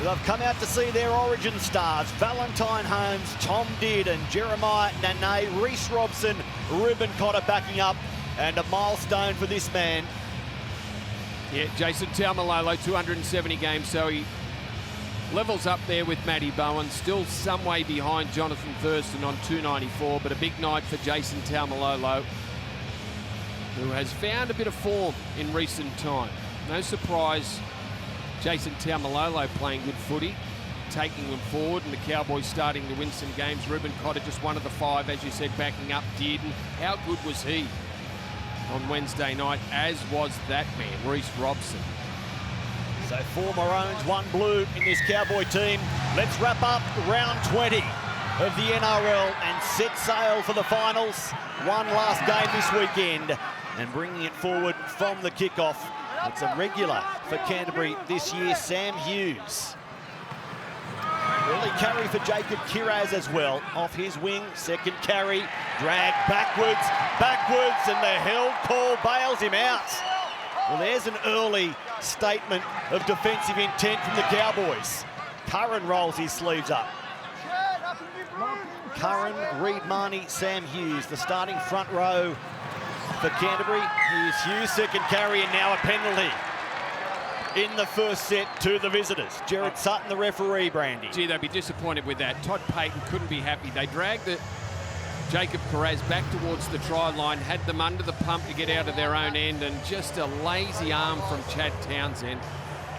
who have come out to see their origin stars. Valentine Holmes, Tom Dearden, Jeremiah Nane, Reece Robson, Ruben Cotter backing up, and a milestone for this man. Yeah, Jason Taumalolo, 270 games, so he levels up there with Matty Bowen, still some way behind Jonathan Thurston on 294, but a big night for Jason Taumalolo, who has found a bit of form in recent time. No surprise, Jason Taumalolo playing good footy, taking them forward, and the Cowboys starting to win some games. Ruben Cotter just one of the 5, as you said, backing up Dearden. How good was he on Wednesday night, as was that man, Reece Robson. So 4 Maroons, 1 Blue in this Cowboy team. Let's wrap up round 20 of the NRL and set sail for the finals. One last game this weekend, and bringing it forward from the kickoff. It's a regular for Canterbury this year, Sam Hughes. Early carry for Jacob Kiraz as well. Off his wing, second carry, dragged backwards, and the held call bails him out. Well, there's an early statement of defensive intent from the Cowboys. Curran rolls his sleeves up. Curran, Reid Marnie, Sam Hughes, the starting front row for Canterbury. Here's Hughes, second carry, and now a penalty in the first set to the visitors. Jared Sutton, the referee, Brandy. Gee, they'd be disappointed with that. Todd Payton couldn't be happy. They dragged Jacob Kiraz back towards the try line, had them under the pump to get out of their own end, and just a lazy arm from Chad Townsend.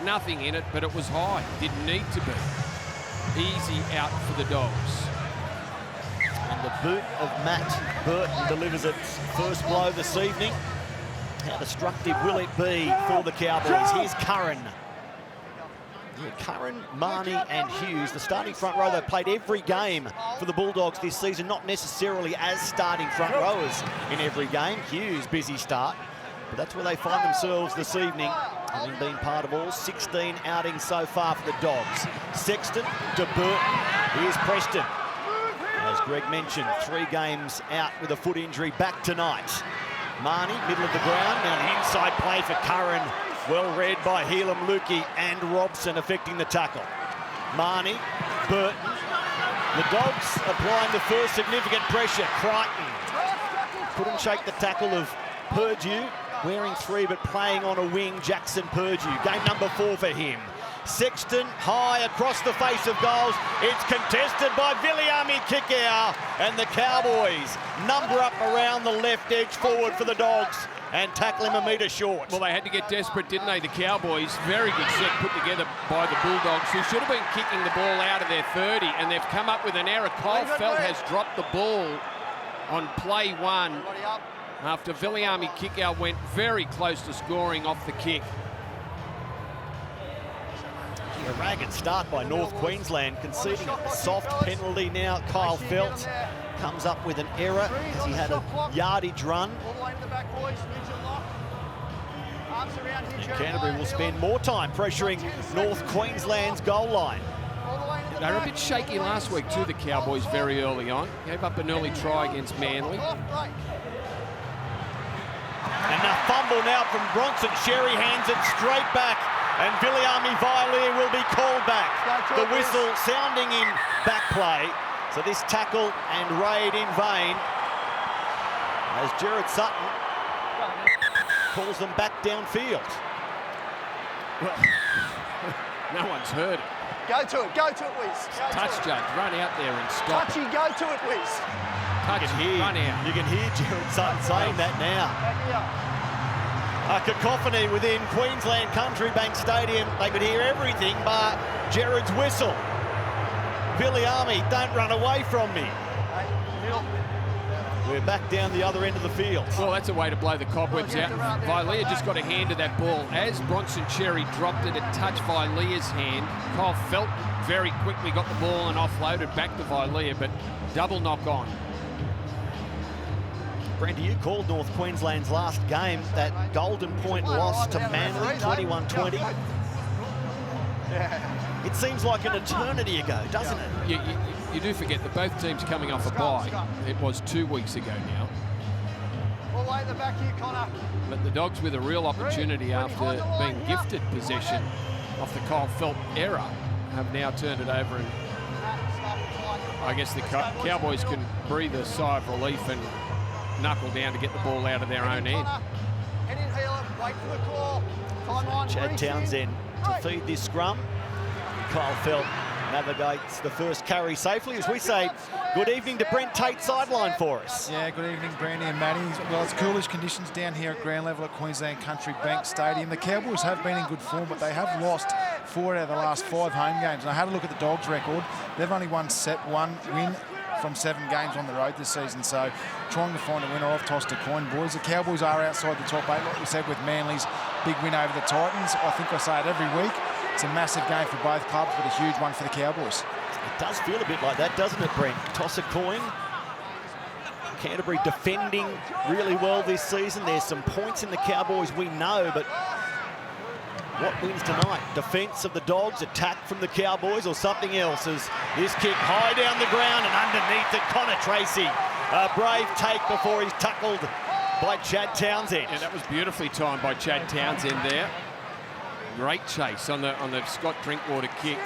Nothing in it, but it was high. Didn't need to be. Easy out for the Dogs. And the boot of Matt Burton delivers its first blow this evening. How destructive will it be for the Cowboys? Here's Curran. Yeah, Curran, Marnie and Hughes, the starting front row. They've played every game for the Bulldogs this season, not necessarily as starting front rowers in every game. Hughes, busy start, but that's where they find themselves this evening, having been part of all 16 outings so far for the Dogs. Sexton to Burton. Here's Preston. As Greg mentioned, 3 games out with a foot injury, back tonight. Marnie, middle of the ground, now an inside play for Curran. Well read by Helam Lukey and Robson, affecting the tackle. Marnie, Burton. The Dogs applying the first significant pressure. Crichton couldn't shake the tackle of Purdue, wearing 3 but playing on a wing, Jackson Purdue. Game number 4 for him. Sexton high across the face of goals. It's contested by Viliami Kikau, and the Cowboys number up around the left edge forward for the Dogs and tackle him a metre short. Well, they had to get desperate, didn't they? The Cowboys, very good set put together by the Bulldogs, who should have been kicking the ball out of their 30, and they've come up with an error. Kyle Felt has dropped the ball on play 1 after Viliami Kikau went very close to scoring off the kick. A ragged start by North Queensland, conceding a soft penalty now. Kyle Felt comes up with an error as he had a yardage run. And Canterbury will spend more time pressuring North Queensland's goal line. They were a bit shaky last week too, the Cowboys, very early on. Gave up an early try against Manly. And a fumble now from Bronson. Sherry hands it straight back, and Viliami Villiers will be called back. The whistle sounding in back play. So this tackle and raid in vain, as Jared Sutton calls them back downfield. Well, no one's heard it. Go to it, Wiz. Touch judge, run out there and stop. Touchy, go to it, Wiz. Touchy, run out. You can hear Jared Sutton saying that now. A cacophony within Queensland Country Bank Stadium. They could hear everything but Jared's whistle. Viliami, don't run away from me. We're back down the other end of the field. Well, that's a way to blow the cobwebs out. Villiers just got a hand to that ball. As Bronson Cherry dropped it, it touched Villiers' hand. Kyle Felt very quickly got the ball and offloaded back to Villiers, but double knock on. Brandy, you called North Queensland's last game that Golden Point loss to Manly, 21-20. It seems like an eternity ago, doesn't it? You do forget that both teams coming off a bye. It was 2 weeks ago now. All the way at the back here, Connor. But the Dogs with a real opportunity after being gifted possession off the Kyle Felt error have now turned it over, and I guess the Cowboys can breathe a sigh of relief and knuckle down to get the ball out of their own end. Head in, heel him, wait for the call. Timeline, Chad Townsend to feed this scrum. Kyle Felt navigates the first carry safely. As we say, good evening to Brent Tate sideline for us. Yeah, good evening, Brandy and Matty. Well, it's coolish conditions down here at ground level at Queensland Country Bank Stadium. The Cowboys have been in good form, but they have lost 4 out of the last 5 home games. And I had a look at the Dogs' record. They've only one win from 7 games on the road this season, so trying to find a winner. I've tossed a coin, boys. The Cowboys are outside the top 8, like we said, with Manly's big win over the Titans. I think I say it every week. It's a massive game for both clubs, but a huge one for the Cowboys. It does feel a bit like that, doesn't it, Brent? Toss a coin. Canterbury defending really well this season. There's some points in the Cowboys, we know, but what wins tonight? Defence of the Dogs, attack from the Cowboys, or something else? As this kick high down the ground and underneath it, Connor Tracy. A brave take before he's tackled by Chad Townsend. Yeah, that was beautifully timed by Chad Townsend there. Great chase on the Scott Drinkwater kick.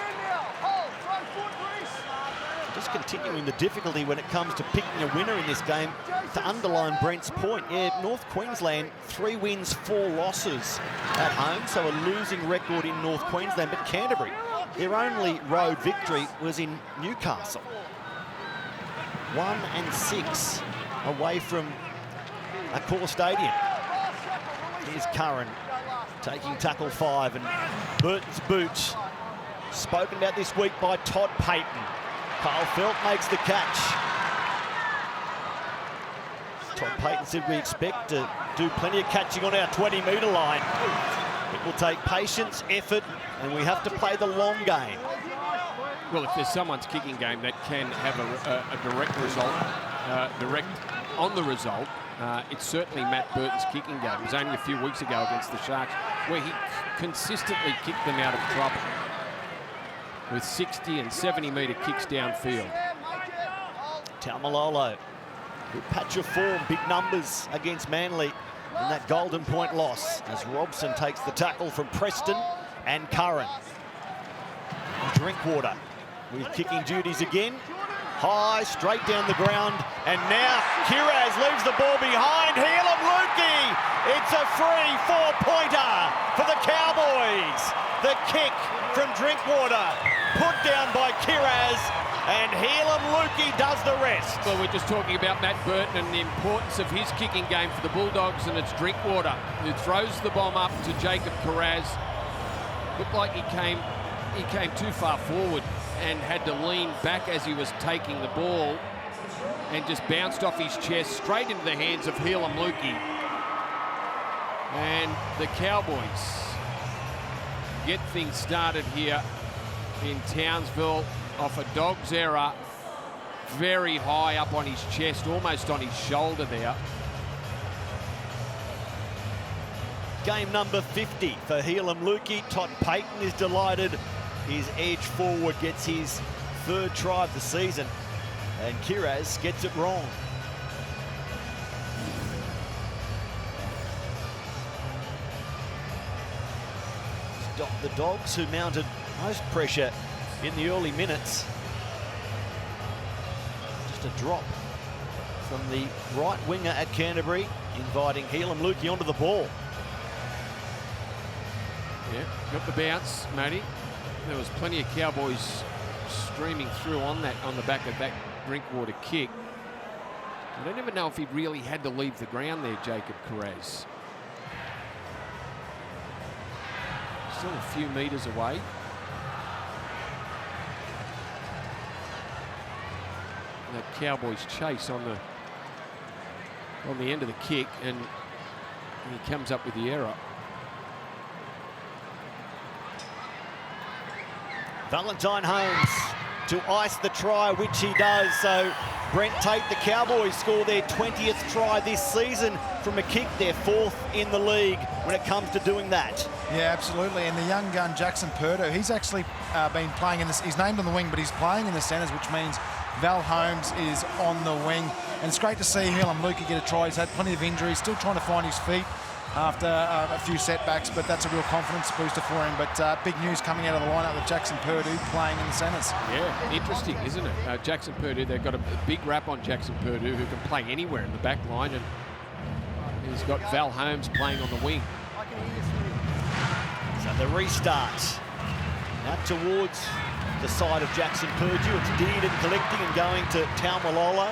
Just continuing the difficulty when it comes to picking a winner in this game. To underline Brent's point, yeah, North Queensland 3 wins, 4 losses at home, so a losing record in North Queensland. But Canterbury, their only road victory was in Newcastle. 1-6 away from Accor Stadium. Here's Curran taking tackle 5, and Burton's boot. Spoken about this week by Todd Payton. Kyle Felt makes the catch. Todd Payton said we expect to do plenty of catching on our 20-metre line. It will take patience, effort, and we have to play the long game. Well, if there's someone's kicking game that can have a direct result, direct on the result, it's certainly Matt Burton's kicking game. It was only a few weeks ago against the Sharks where he consistently kicked them out of trouble with 60 and 70-metre kicks downfield. Taumalolo, good patch of form, big numbers against Manly in that Golden Point loss, as Robson takes the tackle from Preston and Curran. Drinkwater with kicking duties again. High, straight down the ground, and now Kiraz leaves the ball behind. Helam Lukey, it's a free 4-pointer for the Cowboys. The kick from Drinkwater, put down by Kiraz, and Helam Lukey does the rest. Well, we're just talking about Matt Burton and the importance of his kicking game for the Bulldogs, and it's Drinkwater who throws the bomb up to Jacob Kiraz. Looked like he came too far forward and had to lean back as he was taking the ball, and just bounced off his chest straight into the hands of Helam Lukey. And the Cowboys get things started here in Townsville off a Dogs error, very high up on his chest, almost on his shoulder there. Game number 50 for Helam Lukey. Todd Payton is delighted. His edge forward gets his 3rd try of the season, and Kiraz gets it wrong. Stop the Dogs, who mounted most pressure in the early minutes. Just a drop from the right winger at Canterbury, inviting Helam Lukey onto the ball. Yeah, got the bounce, Matty. There was plenty of Cowboys streaming through on the back of that Drinkwater kick. I don't even know if he really had to leave the ground there, Jacob Kiraz. Still a few metres away. And that Cowboys chase on the end of the kick, and he comes up with the error. Valentine Holmes to ice the try, which he does. So Brent Tate, the Cowboys score their 20th try this season from a kick, their 4th in the league when it comes to doing that. Yeah, absolutely. And the young gun, Jackson Purdo, he's actually been playing in this. He's named on the wing, but he's playing in the centres, which means Val Holmes is on the wing. And it's great to see Helam Lukey get a try. He's had plenty of injuries, still trying to find his feet. after a few setbacks, but that's a real confidence booster for him. But big news coming out of the lineup with Jackson Purdue playing in the centres. Yeah, interesting, isn't it? Jackson Purdue, they've got a big rap on Jackson Purdue, who can play anywhere in the back line, and he's got Val Holmes playing on the wing. So the restart out towards the side of Jackson Purdue. It's Dearden collecting and going to Taumalolo.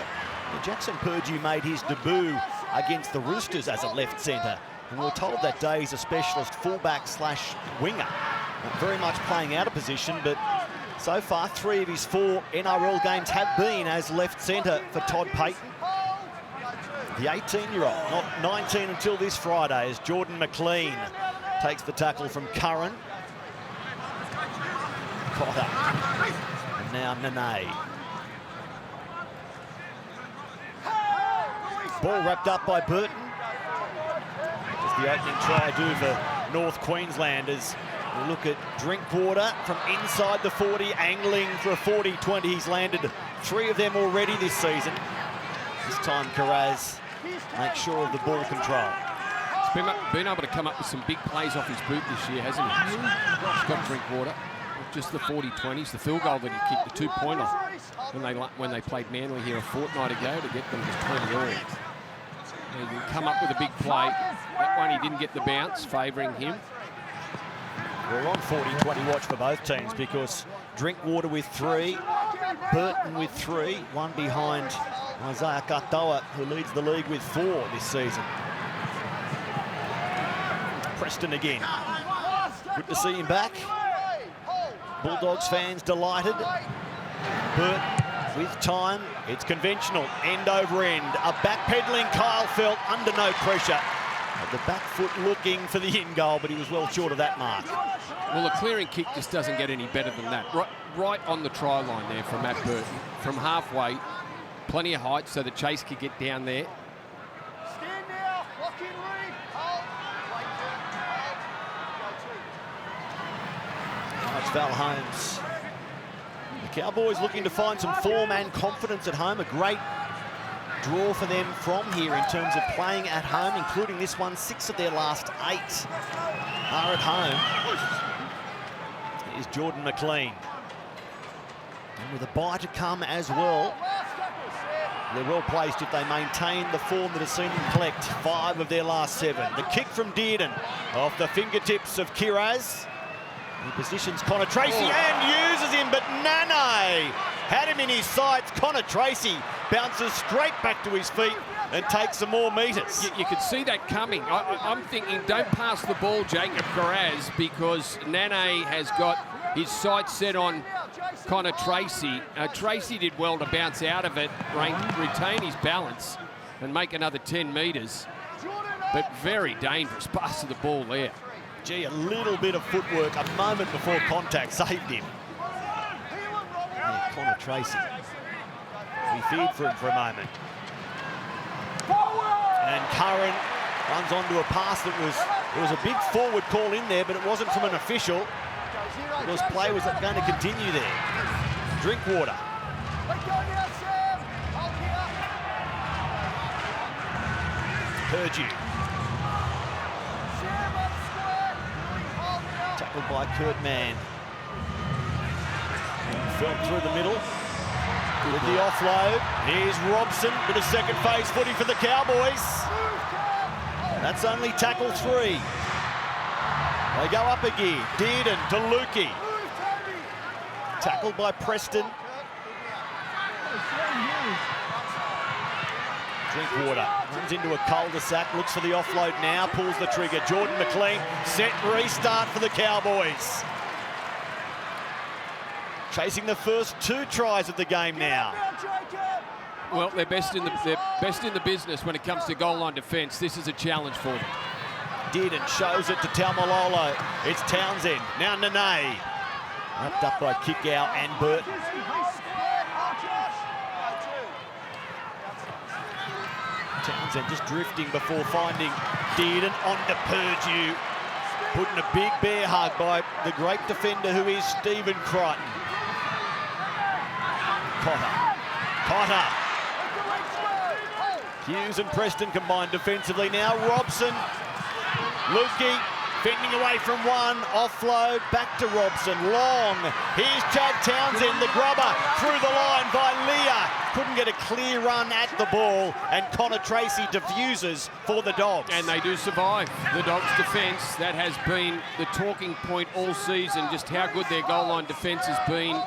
Jackson Purdue made his debut against the Roosters as a left centre. And we were told that day he's a specialist fullback / winger. Not very much playing out of position, but so far 3 of his 4 NRL games have been as left centre for Todd Payton. The 18-year-old, not 19 until this Friday, as Jordan McLean takes the tackle from Curran. Cotter. And now Nene. Ball wrapped up by Burton. What does the opening try do for North Queensland as we look at Drinkwater from inside the 40, angling for a 40-20. He's landed 3 of them already this season. This time Carraz makes sure of the ball control. He's been able to come up with some big plays off his boot this year, hasn't he? He's got Drinkwater. Just the 40-20s, the field goal that he kicked, the 2-pointer when they played Manly here a fortnight ago to get them to 20 all. He can come up with a big play. That one he didn't get the bounce, favouring him. We're on 40-20 watch for both teams because Drinkwater with 3, Burton with 3, one behind Isaiah Katoa, who leads the league with 4 this season. Preston again. Good to see him back. Bulldogs fans delighted. Burton with time. It's conventional, end over end. A backpedaling Kyle Felt under no pressure. At the back foot looking for the in goal, but he was well short of that mark. Well, a clearing kick just doesn't get any better than that. Right on the try line there from Matt Burton. From halfway, plenty of height so that Chase could get down there. Now it's Val Holmes. The Cowboys looking to find some form and confidence at home. A great draw for them from here in terms of playing at home, including this one. 6 of their last 8 are at home. Here's Jordan McLean. And with a bye to come as well, they're well placed if they maintain the form that has seen them collect 5 of their last 7. The kick from Dearden off the fingertips of Kiraz. He positions Connor Tracy and uses him, but Nene had him in his sights. Connor Tracy bounces straight back to his feet and takes some more metres. You could see that coming. I'm thinking, don't pass the ball, Jacob Kiraz, because Nene has got his sights set on Connor Tracy. Tracy did well to bounce out of it, retain his balance and make another 10 metres. But very dangerous pass of the ball there. Gee, a little bit of footwork a moment before contact saved him. Yeah, Connor Tracy. We feared for him for a moment. And Curran runs onto a pass that there was a big forward call in there, but it wasn't from an official. Because play was going to continue there. Drinkwater. Purdue. Tackled by Kurt Mann. Felt through the middle. With the offload. Here's Robson with a second phase footy for the Cowboys. That's only tackle 3. They go up again. Dearden to Lukey. Tackled by Preston. Drinkwater runs into a cul-de-sac, looks for the offload now, pulls the trigger. Jordan McLean, set restart for the Cowboys. Chasing the first 2 tries of the game now. Well, they're best in the business when it comes to goal line defence. This is a challenge for them. Dearden shows it to Taumalolo. It's Townsend. Now Nene. Wrapped up by Kickout and Burton. Townsend just drifting before finding Dearden onto Purdue. Putting a big bear hug by the great defender who is Stephen Crichton. Cotter. Hughes and Preston combined defensively now. Robson Lukey fending away from one, offload, back to Robson, long. Here's Chad Townsend, the grubber, through the line by Leah. Couldn't get a clear run at the ball, and Connor Tracy diffuses for the Dogs. And they do survive. The Dogs' defence, that has been the talking point all season, just how good their goal line defence has been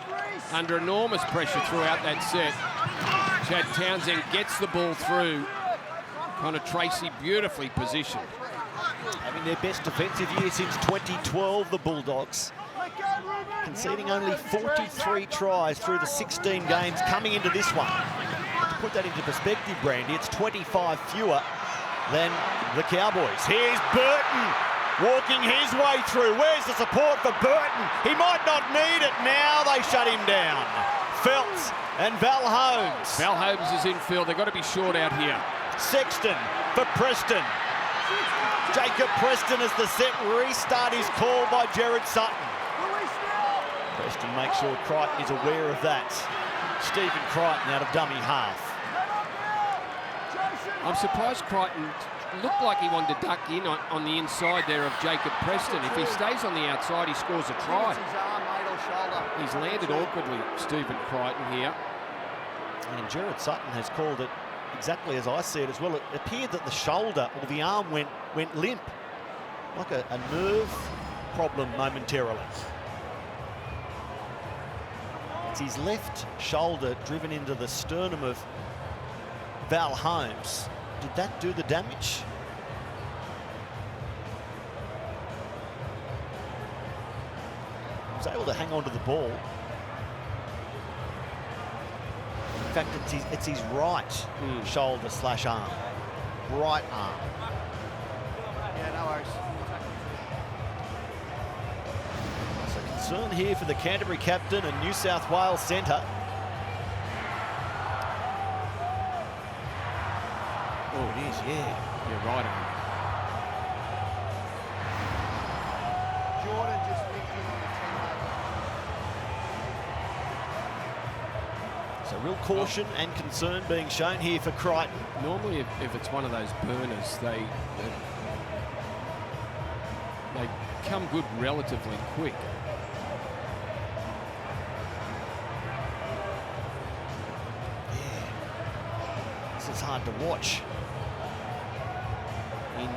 under enormous pressure throughout that set. Chad Townsend gets the ball through. Connor Tracy beautifully positioned. Having their best defensive year since 2012, the Bulldogs. Conceding only 43 tries through the 16 games coming into this one. To put that into perspective, Brandy, it's 25 fewer than the Cowboys. Here's Burton walking his way through. Where's the support for Burton? He might not need it now. They shut him down. Feltz and Val Holmes. Val Holmes is in field. They've got to be short out here. Sexton for Preston. Jacob Preston as the set restart is called by Jared Sutton. Preston makes sure Crichton is aware of that. Stephen Crichton out of dummy half. I'm surprised Crichton looked like he wanted to duck in on the inside there of Jacob Preston. If he stays on the outside, he scores a try. He's landed awkwardly, Stephen Crichton here. And Jared Sutton has called it exactly as I see it as well. It appeared that the shoulder or the arm went limp, like a nerve problem momentarily. It's his left shoulder driven into the sternum of Val Holmes. Did that do the damage? He was able to hang on to the ball. In fact, it's his right shoulder / arm. Right arm. Yeah, no worries. So concern here for the Canterbury captain and New South Wales centre. Oh, it is, yeah. Yeah, right arm. Jordan just linked in on the teammate. So real caution and concern being shown here for Crichton. Normally, if it's one of those burners, they come good relatively quick. Yeah. This is hard to watch. In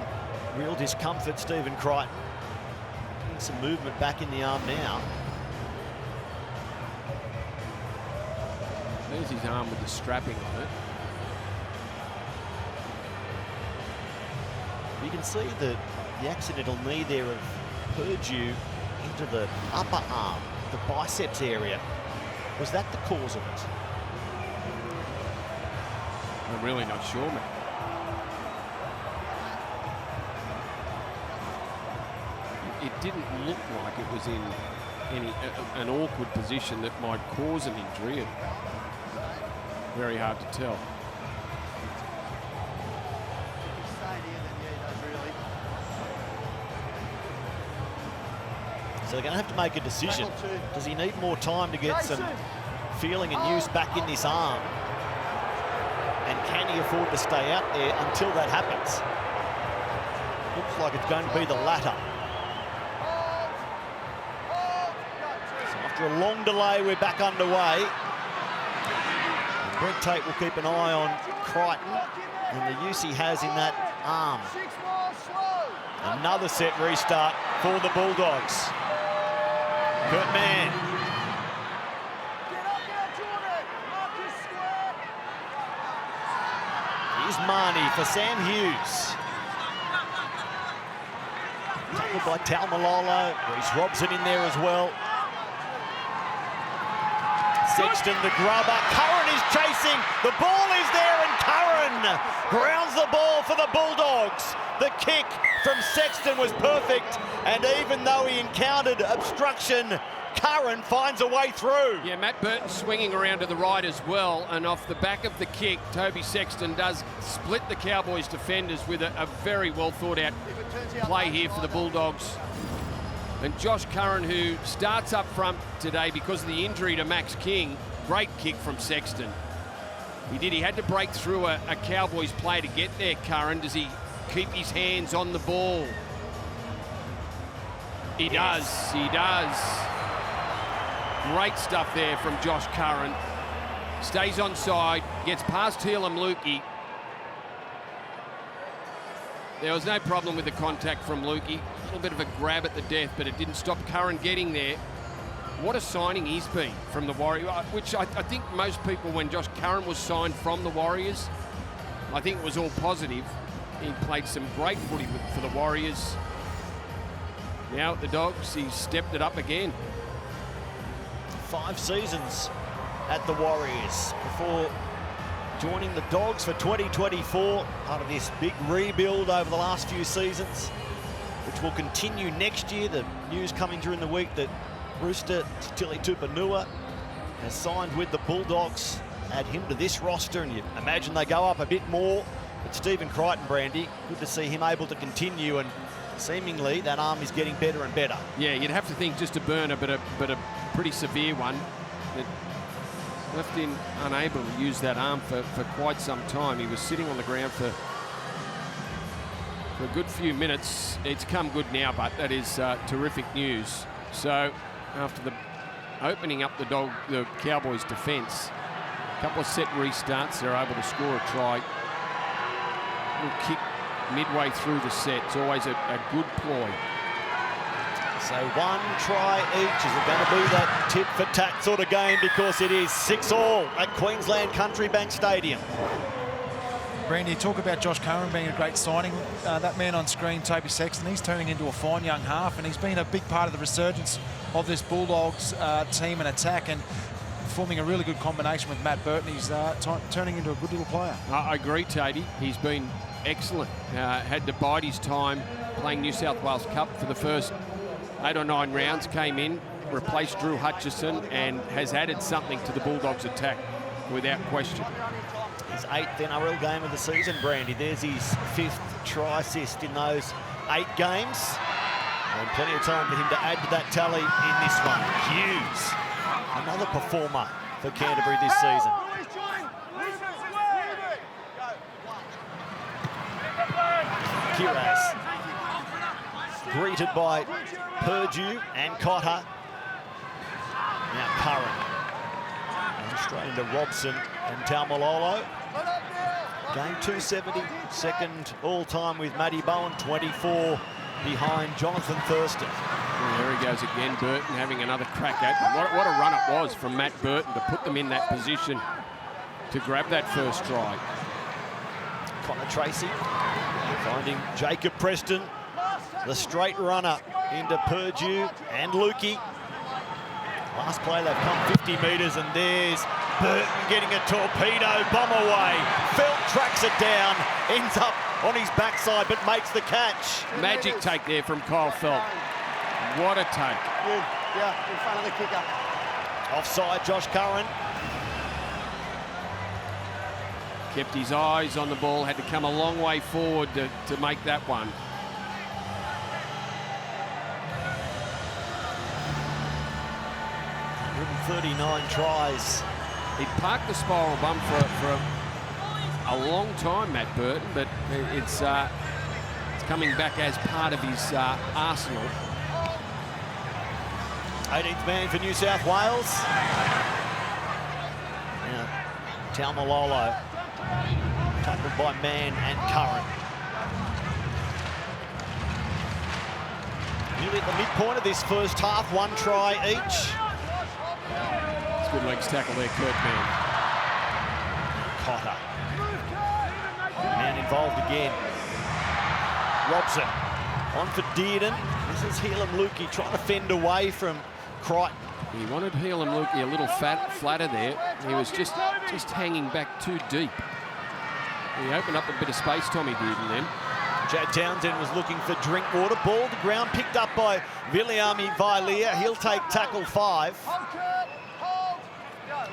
real discomfort, Stephen Crichton. Getting some movement back in the arm now. There's his arm with the strapping on it. You can see the accidental knee there of Purdue into the upper arm, the biceps area. Was that the cause of it? I'm really not sure, man. It didn't look like it was in an awkward position that might cause an injury. Very hard to tell. So they're going to have to make a decision. Does he need more time to get some feeling and use back in this arm? And can he afford to stay out there until that happens? Looks like it's going to be the latter. So after a long delay, we're back underway. Brent Tate will keep an eye on Crichton and the use he has in that arm. Another set restart for the Bulldogs. Kurt Mann. Here's Marnie for Sam Hughes. Tackled by Taumalolo. Reece Robson in there as well. Sexton, the grubber. Curran is chasing. The ball is there, and Curran grounds the ball for the Bulldogs. The kick from Sexton was perfect, and even though he encountered obstruction, Curran finds a way through. Yeah, Matt Burton swinging around to the right as well, and off the back of the kick, Toby Sexton does split the Cowboys defenders with a very well thought out play here for the Bulldogs. And Josh Curran, who starts up front today because of the injury to Max King. Great kick from Sexton. He had to break through a Cowboys play to get there, Curran. Does he keep his hands on the ball? He does. He does. Great stuff there from Josh Curran. Stays onside, gets past Helam Lukey. There was no problem with the contact from Lukey. A little bit of a grab at the death, but it didn't stop Curran getting there. What a signing he's been from the Warriors, which I think most people, when Josh Curran was signed from the Warriors, I think it was all positive. He played some great footy for the Warriors. Now at the Dogs, he's stepped it up again. 5 seasons at the Warriors before joining the Dogs for 2024, part of this big rebuild over the last few seasons, which will continue next year. The news coming during the week that Rooster Tili Tupanua has signed with the Bulldogs. Add him to this roster and you imagine they go up a bit more. But Stephen Crichton, Brandy, good to see him able to continue, and seemingly that arm is getting better and better. Yeah, you'd have to think just a burner, but a pretty severe one that left him unable to use that arm for quite some time. He was sitting on the ground for a good few minutes. It's come good now, but that is terrific news. So after the opening up the Cowboys' defence, a couple of set restarts, they're able to score a try. Little kick midway through the set. It's always a good ploy. So 1 try each. Is it going to be that tit for tat sort of game? Because it is 6-all at Queensland Country Bank Stadium. Brandy, you talk about Josh Curran being a great signing. That man on screen, Toby Sexton, he's turning into a fine young half, and he's been a big part of the resurgence of this Bulldogs team and attack, and forming a really good combination with Matt Burton. He's turning into a good little player. I agree, Tatey. He's been excellent. Had to bide his time playing New South Wales Cup for the first 8 or 9 rounds, came in, replaced Drew Hutchison, and has added something to the Bulldogs' attack without question. His 8th NRL game of the season, Brandy. There's his 5th try assist in those 8 games. And plenty of time for him to add to that tally in this one. Hughes, another performer for Canterbury this season. Kiraz, greeted by Purdue and Cotter. Now Curran. And straight into Robson and Taumalolo. Game 270, second all-time with Matty Bowen, 24 behind Jonathan Thurston. Well, there he goes again, Burton having another crack at them. What a run it was from Matt Burton to put them in that position to grab that first try. Connor Tracy finding Jacob Preston, the straight runner into Purdue and Lukey. Last play, they've come 50 metres, and there's Burton getting a torpedo bomb away. Felt tracks it down, ends up on his backside, but makes the catch. Magic take there from Kyle Felt. What a take. Good. Yeah, in front of the kicker. Offside, Josh Curran. Kept his eyes on the ball, had to come a long way forward to make that one. 139 tries. He parked the spiral bum for a long time, Matt Burton, but it's coming back as part of his arsenal. 18th man for New South Wales. Now, Taumalolo, tackled by Mann and Curran. Nearly at the midpoint of this first half, 1 try each. It's good legs tackle there, Kurt Mann. Cotter. Man involved again. Robson on for Dearden. This is Helam Lukey trying to fend away from Crichton. He wanted Helam Lukey a little flatter there. He was just hanging back too deep. He opened up a bit of space, Tommy Dearden, then. Chad Townsend was looking for drink water. Ball to ground, picked up by Viliami Vailia. He'll take tackle 5.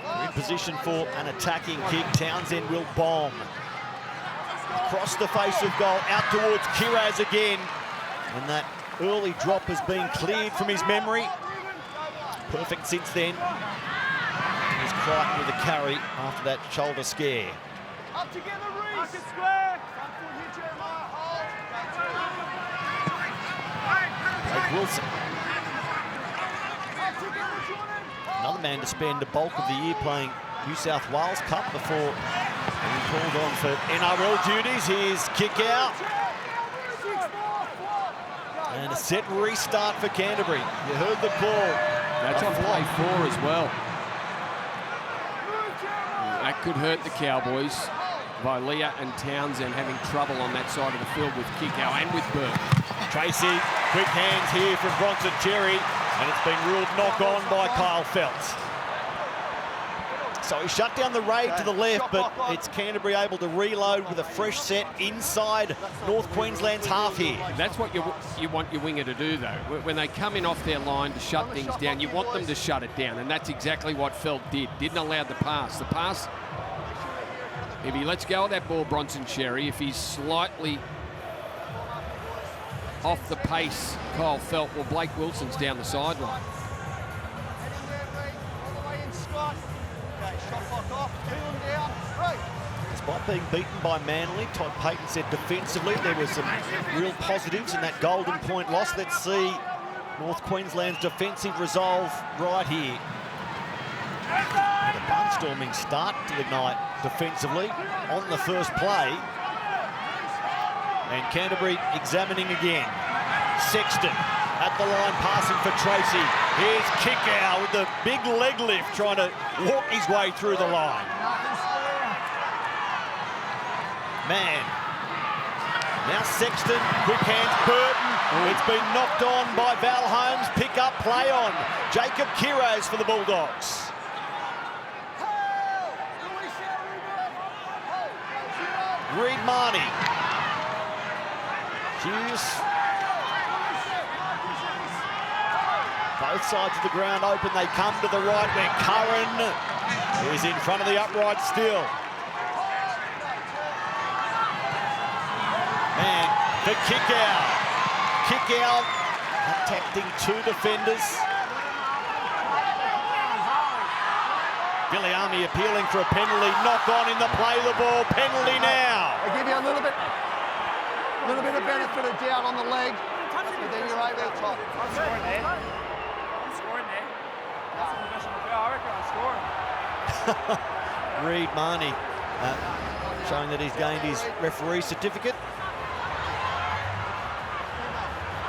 We're in position for an attacking kick. Townsend will bomb. Across the face of goal, out towards Kiraz again. And that early drop has been cleared from his memory. Perfect since then. He's Crichton with a carry after that shoulder scare. Up together, Reece. Square. Front foot here, Jeremiah. Hold. Blake Wilson man to spend the bulk of the year playing New South Wales Cup before being called on for NRL duties. Here's kick out. And a set restart for Canterbury. You heard the call. That's on play 4 as well. That could hurt the Cowboys. Vilea and Townsend having trouble on that side of the field with Kickow and with Burke. Tracy, quick hands here from Bronson Cherry, and it's been ruled knock on by Kyle Feltz. So he shut down the raid to the left, but it's Canterbury able to reload with a fresh set inside North Queensland's half here. That's what you want your winger to do, though. When they come in off their line to shut things down, you want them to shut it down, and that's exactly what Felt did. Didn't allow the pass. The pass, if he lets go of that ball, Bronson Cherry, if he's slightly off the pace, Kyle Felt, well, Blake Wilson's down the sideline. Despite being beaten by Manly, Todd Payton said defensively there were some real positives in that golden point loss. Let's see North Queensland's defensive resolve right here. And a barnstorming start to the night defensively on the first play. And Canterbury examining again. Sexton at the line, passing for Tracy. Here's Kickow with the big leg lift, trying to walk his way through the line. Man. Now Sexton, quick hands, Burton. It's been knocked on by Val Holmes. Pick up, play on. Jacob Kiros for the Bulldogs. Reed Marnie. Hughes. Both sides of the ground open. They come to the right where Curran is in front of the upright still. And the kick out. Kick out, attacking 2 defenders. Viliami appealing for a penalty. Knock on in the play of the ball. Penalty now. I give you a little bit of benefit of doubt on the leg, but then you're over the top. I'm scoring there. I'm scoring there. That's an professional foul. I reckon I'm scoring. Reed Marnie showing that he's gained his referee certificate.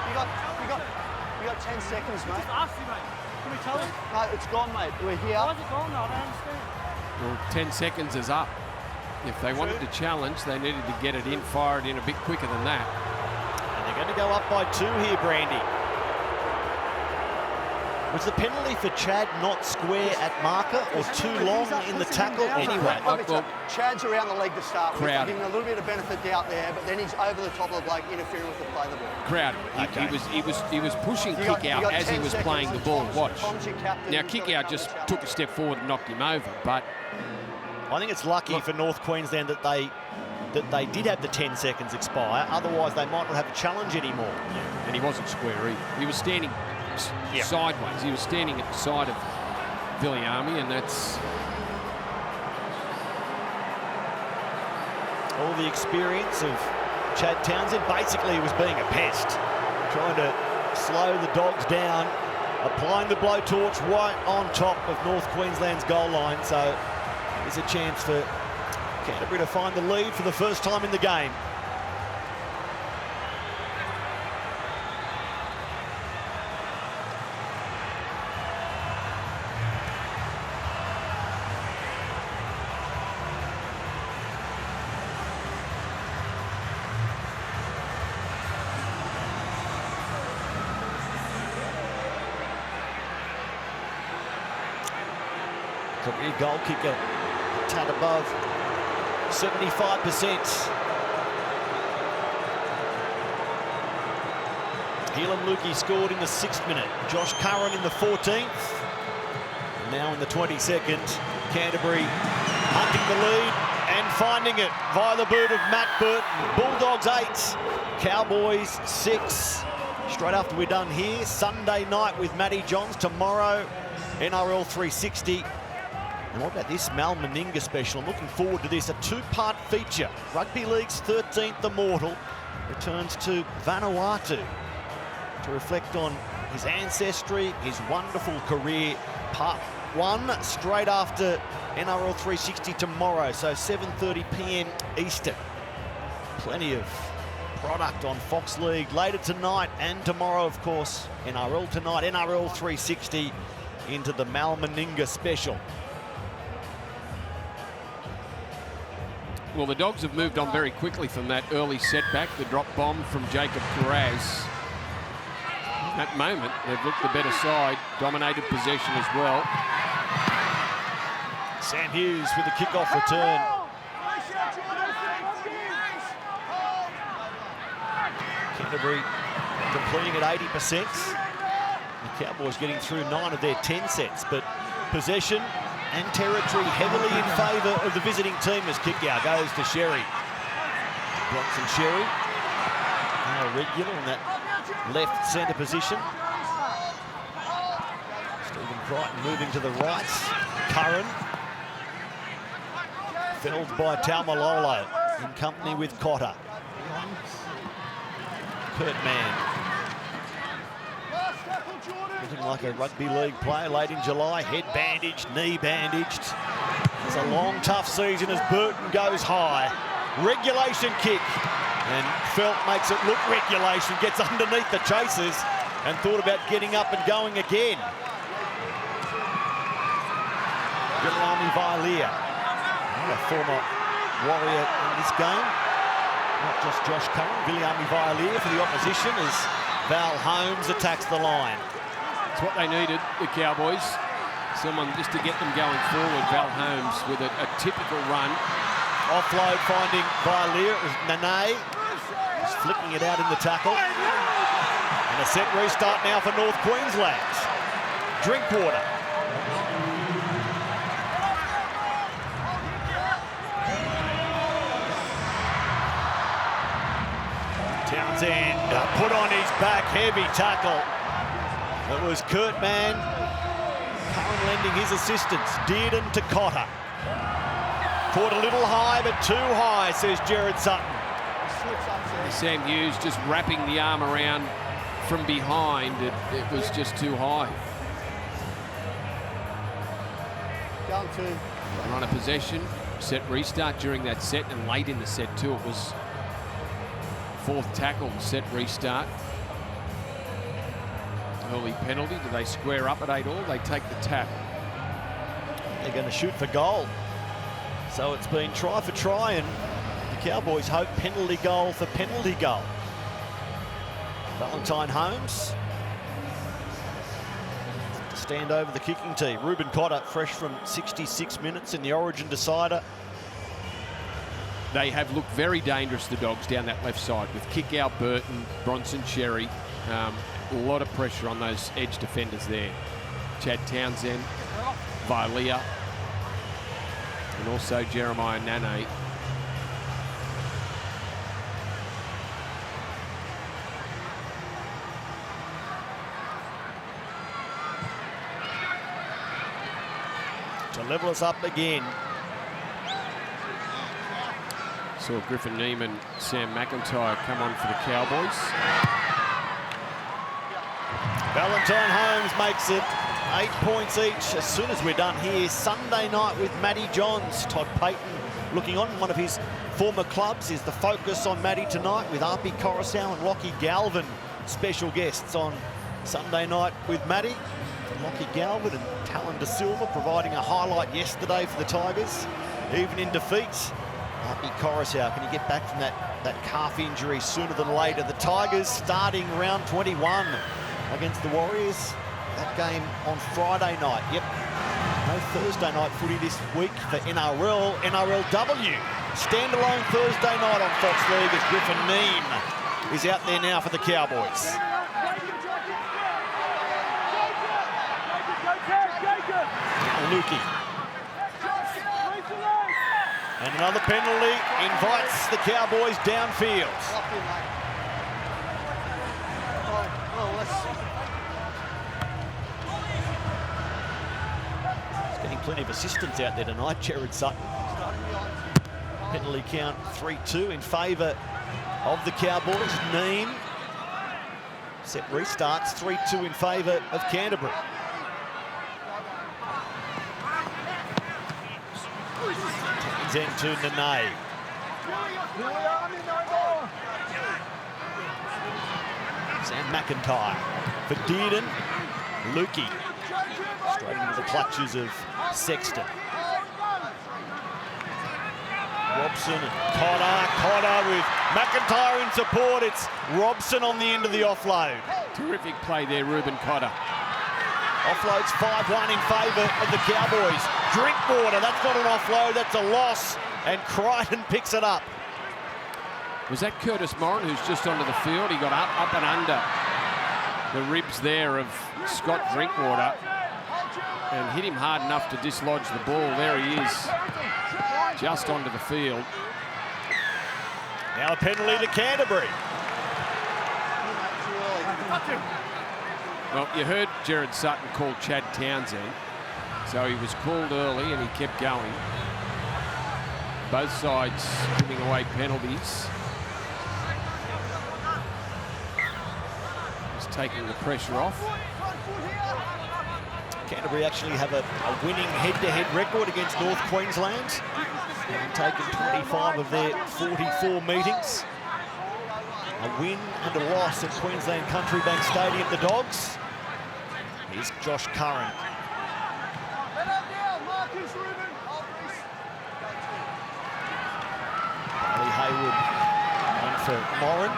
You got 10 seconds, mate. Just ask you, mate. Can we tell him? No, it's gone, mate. We're here. Why is it gone? I don't understand. Well, 10 seconds is up. If they wanted to challenge, they needed to get it in, fire it in a bit quicker than that. And they're going to go up by 2 here, Brandy. Was the penalty for Chad not square at marker or too long in the tackle anyway? Well, Chad's around the leg to start with. Crowd. Giving a little bit of benefit out there, but then he's over the top of the bloke interfering with the play of the ball. Crowd. He was pushing Kick out as he was playing the ball. Watch. Now Kick out just took a step forward and knocked him over, but I think it's lucky for North Queensland that they did have the 10 seconds expire. Otherwise, they might not have a challenge anymore. and he wasn't square either. He was standing sideways. He was standing at the side of Viliami, and that's all the experience of Chad Townsend. Basically, he was being a pest, trying to slow the Dogs down, applying the blowtorch right on top of North Queensland's goal line. So there's a chance for Canterbury to find the lead for the first time in the game. Career goal kicker, a tad above 75%. Heelan Lukey scored in the 6th minute. Josh Curran in the 14th. And now in the 22nd, Canterbury hunting the lead and finding it via the boot of Matt Burton. Bulldogs 8, Cowboys 6. Straight after we're done here, Sunday night with Matty Johns. Tomorrow, NRL 360. And what about this Mal Meninga special? I'm looking forward to this, a 2-part feature. Rugby League's 13th Immortal returns to Vanuatu to reflect on his ancestry, his wonderful career, at 1, straight after NRL 360 tomorrow, so 7:30 p.m. Eastern. Plenty of product on Fox League later tonight and tomorrow, of course. NRL tonight, NRL 360 into the Malmaninga special. Well, the Dogs have moved on very quickly from that early setback, the drop bomb from Jacob Carraz. At the moment, they've looked the better side, dominated possession as well. Sam Hughes with the kickoff return. Canterbury completing at 80%. The Cowboys getting through 9 of their 10 sets, but possession and territory heavily in favour of the visiting team as kick out goes to Sherry. Bronson Sherry, now regular in that left centre position. Stephen Crichton moving to the right. Curran. Felled by Taumalolo in company with Cotter. Kurt Mann. Looking like a rugby league player late in July. Head bandaged, knee bandaged. It's a long, tough season as Burton goes high. Regulation kick. And Felt makes it look regulation. Gets underneath the chasers and thought about getting up and going again. Guilherme Vailea, a former Warrior in this game. Not just Josh Curran. Guilherme Vailea for the opposition as Val Holmes attacks the line. It's what they needed, the Cowboys. Someone just to get them going forward. Val Holmes with a typical run. Offload finding Vailea. It was Nene. He's flicking it out in the tackle. And a set restart now for North Queensland. Drinkwater. Townsend put on his back, heavy tackle. It was Kurt Mann. Curran lending his assistance. Dearden to Cotter. Caught a little high, but too high, says Jared Sutton. Sam Hughes just wrapping the arm around from behind. It was just too high. Down to Run a possession, set restart during that set, and late in the set too. It was fourth tackle, set restart. Early penalty. Do they square up at 8-all? They take the tap. They're going to shoot for goal. So it's been try for try, and the Cowboys hope penalty goal for penalty goal. Valentine Holmes to stand over the kicking team. Ruben Cotter, fresh from 66 minutes in the Origin decider. They have looked very dangerous, the Dogs, down that left side with Kickout, Burton, Bronson Sherry. A lot of pressure on those edge defenders there. Chad Townsend, Vailea, and also Jeremiah Nene. To level us up again. Saw Griffin Neiman, Sam McIntyre come on for the Cowboys. Valentine Holmes makes it 8 points each as soon as we're done here. Sunday night with Matty Johns. Todd Payton looking on. One of his former clubs is the focus on Matty tonight with Arpi Coruscant and Lockie Galvin. Special guests on Sunday night with Matty. Lockie Galvin and Talon De Silva providing a highlight yesterday for the Tigers. Even in defeat, Arpi Coruscant, can you get back from that calf injury sooner than later? The Tigers starting round 21 against the Warriors. That game on Friday night. Yep, no Thursday night footy this week for NRL. NRLW, standalone Thursday night on Fox League as Griffin Neem is out there now for the Cowboys. Luki. And another penalty invites the Cowboys downfield. He's getting plenty of assistance out there tonight, Jared Sutton. Penalty count 3-2 in favour of the Cowboys. Neem. Set restarts 3-2 in favour of Canterbury. Zen to Nene. Sam McIntyre for Dearden. Lukey straight into the clutches of Sexton. Robson and Cotter with McIntyre in support. It's Robson on the end of the offload. Terrific play there, Reuben Cotter. Offload's 5-1 in favour of the Cowboys. Drinkwater, that's not an offload, that's a loss. And Crichton picks it up. Was that Curtis Moran who's just onto the field? He got up and under the ribs there of Scott Drinkwater and hit him hard enough to dislodge the ball. There he is, just onto the field. Now a penalty to Canterbury. Well, you heard Gerard Sutton call Chad Townsend, so he was called early and he kept going. Both sides giving away penalties. Just taking the pressure off. Canterbury actually have a winning head-to-head record against North Queensland. Having taken 25 of their 44 meetings. A win and a loss at Queensland Country Bank Stadium, the Dogs. Here's Josh Curran. Bailey Hayward on for Moran.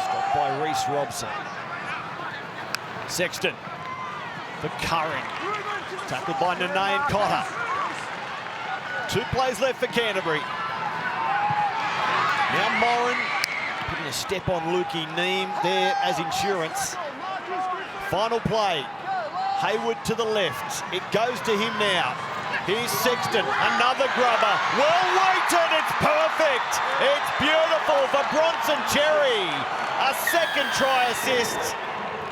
Stopped by Reece Robson. Sexton for Curran. Tackled by Nene and Cotter. 2 plays left for Canterbury. Now Moran putting a step on Lukey Neem there as insurance. Final play. Hayward to the left. It goes to him now. Here's Sexton, another grubber. Well weighted, it's perfect. It's beautiful for Bronson Cherry. A second try assist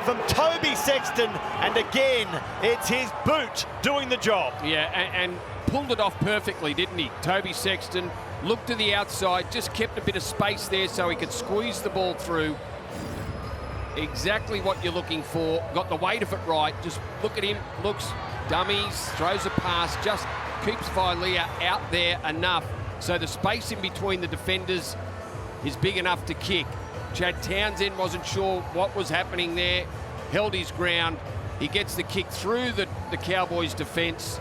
from Toby Sexton, and again, it's his boot doing the job. Yeah, and pulled it off perfectly, didn't he? Toby Sexton looked to the outside, just kept a bit of space there so he could squeeze the ball through. Exactly what you're looking for. Got the weight of it right. Just look at him, looks, dummies, throws a pass, just keeps Vilea out there enough so the space in between the defenders is big enough to kick. Chad Townsend wasn't sure what was happening there, held his ground. He gets the kick through the Cowboys' defence.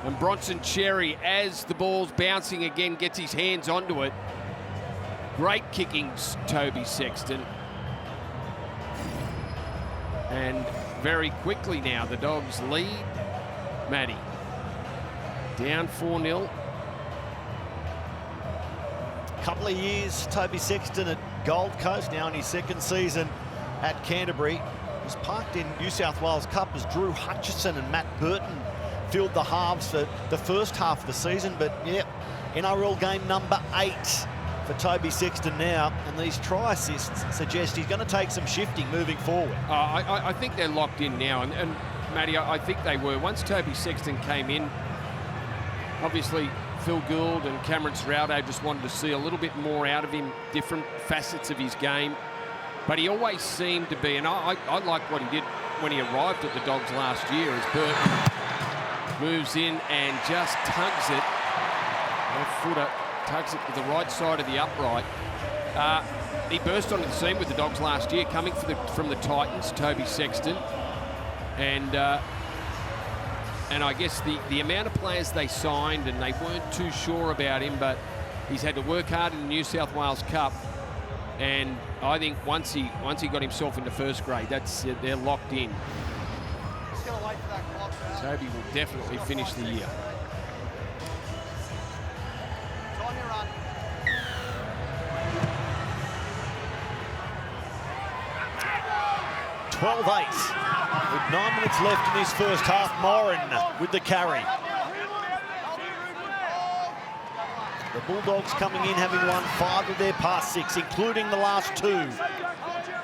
And Bronson Cherry, as the ball's bouncing again, gets his hands onto it. Great kicking, Toby Sexton. And very quickly now, the Dogs lead. Matty, down 4-0. Couple of years, Toby Sexton at Gold Coast, now in his second season at Canterbury. Was parked in New South Wales Cup as Drew Hutchison and Matt Burton filled the halves for the first half of the season. But yeah, NRL game number 8 for Toby Sexton now, and these try assists suggest he's going to take some shifting moving forward. I think they're locked in now, and Matty, I think they were. Once Toby Sexton came in, obviously Phil Gould and Cameron Serraldo just wanted to see a little bit more out of him, different facets of his game. But he always seemed to be, and I like what he did when he arrived at the Dogs last year, as Burton moves in and just tugs it. Left footer tugs it to the right side of the upright. He burst onto the scene with the Dogs last year, coming from the Titans, Toby Sexton. And I guess the amount of players they signed, and they weren't too sure about him, but he's had to work hard in the New South Wales Cup. And I think once he got himself into first grade, they're locked in. Toby will definitely finish the year. 12-8 with 9 minutes left in this first half. Moran with the carry. The Bulldogs coming in having won 5 of their past 6, including the last 2.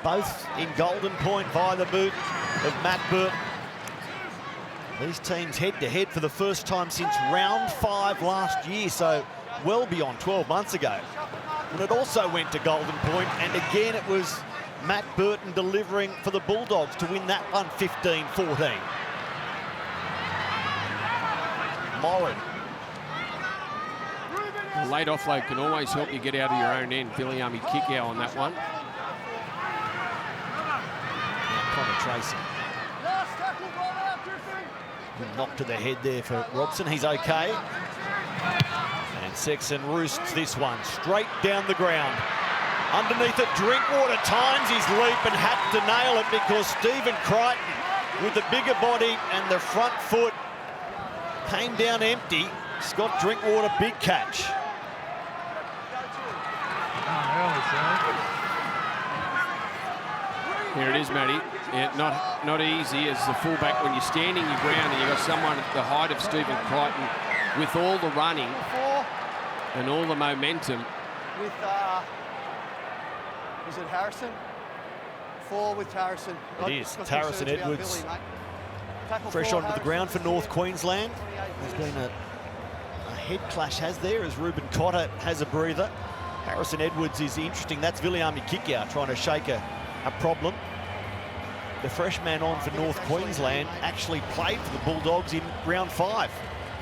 Both in Golden Point via the boot of Matt Burton. These teams head-to-head for the first time since round 5 last year, so well beyond 12 months ago. And it also went to Golden Point, and again it was Matt Burton delivering for the Bulldogs to win that one 15-14. Moran. A late offload can always help you get out of your own end. Viliami kick out on that one. Now Connor Tracy. Good knock to the head there for Robson. He's okay. And Sexton roosts this one straight down the ground. Underneath it, Drinkwater times his leap and had to nail it because Stephen Crichton, with the bigger body and the front foot, came down empty. Scott Drinkwater, big catch. Here it is, Matty. Yeah, not easy as the fullback when you're standing your ground and you've got someone at the height of Stephen Crichton with all the running and all the momentum. With, is it Harrison? 4 with Harrison. It is. Harrison Edwards. Fresh onto the ground for North Queensland. There's been a head clash there as Ruben Cotter has a breather. Harrison Edwards is interesting. That's Viliami Kickout trying to shake a problem. The fresh man on for North Queensland actually played for the Bulldogs in round 5.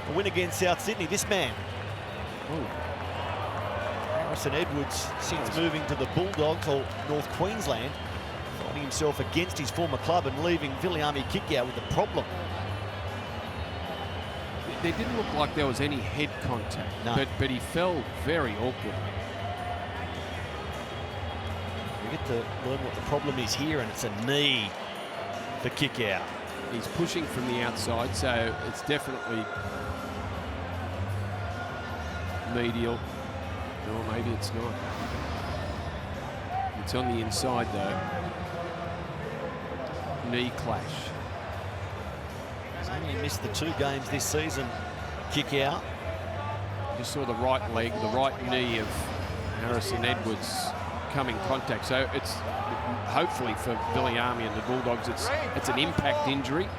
A win against South Sydney. This man. Ooh. Harrison Edwards, since moving to the Bulldogs or North Queensland, finding himself against his former club and leaving Viliami Kickout with a problem. There didn't look like there was any head contact, no. but he fell very awkward. We get to learn what the problem is here, and it's a knee for Kickout. He's pushing from the outside, so it's definitely medial. Or maybe it's not. It's on the inside, though. Knee clash. He's only missed the 2 games this season. Kickout. You saw the right leg, the right knee of Harrison Edwards come in contact. So it's hopefully for Viliami and the Bulldogs, it's an impact injury,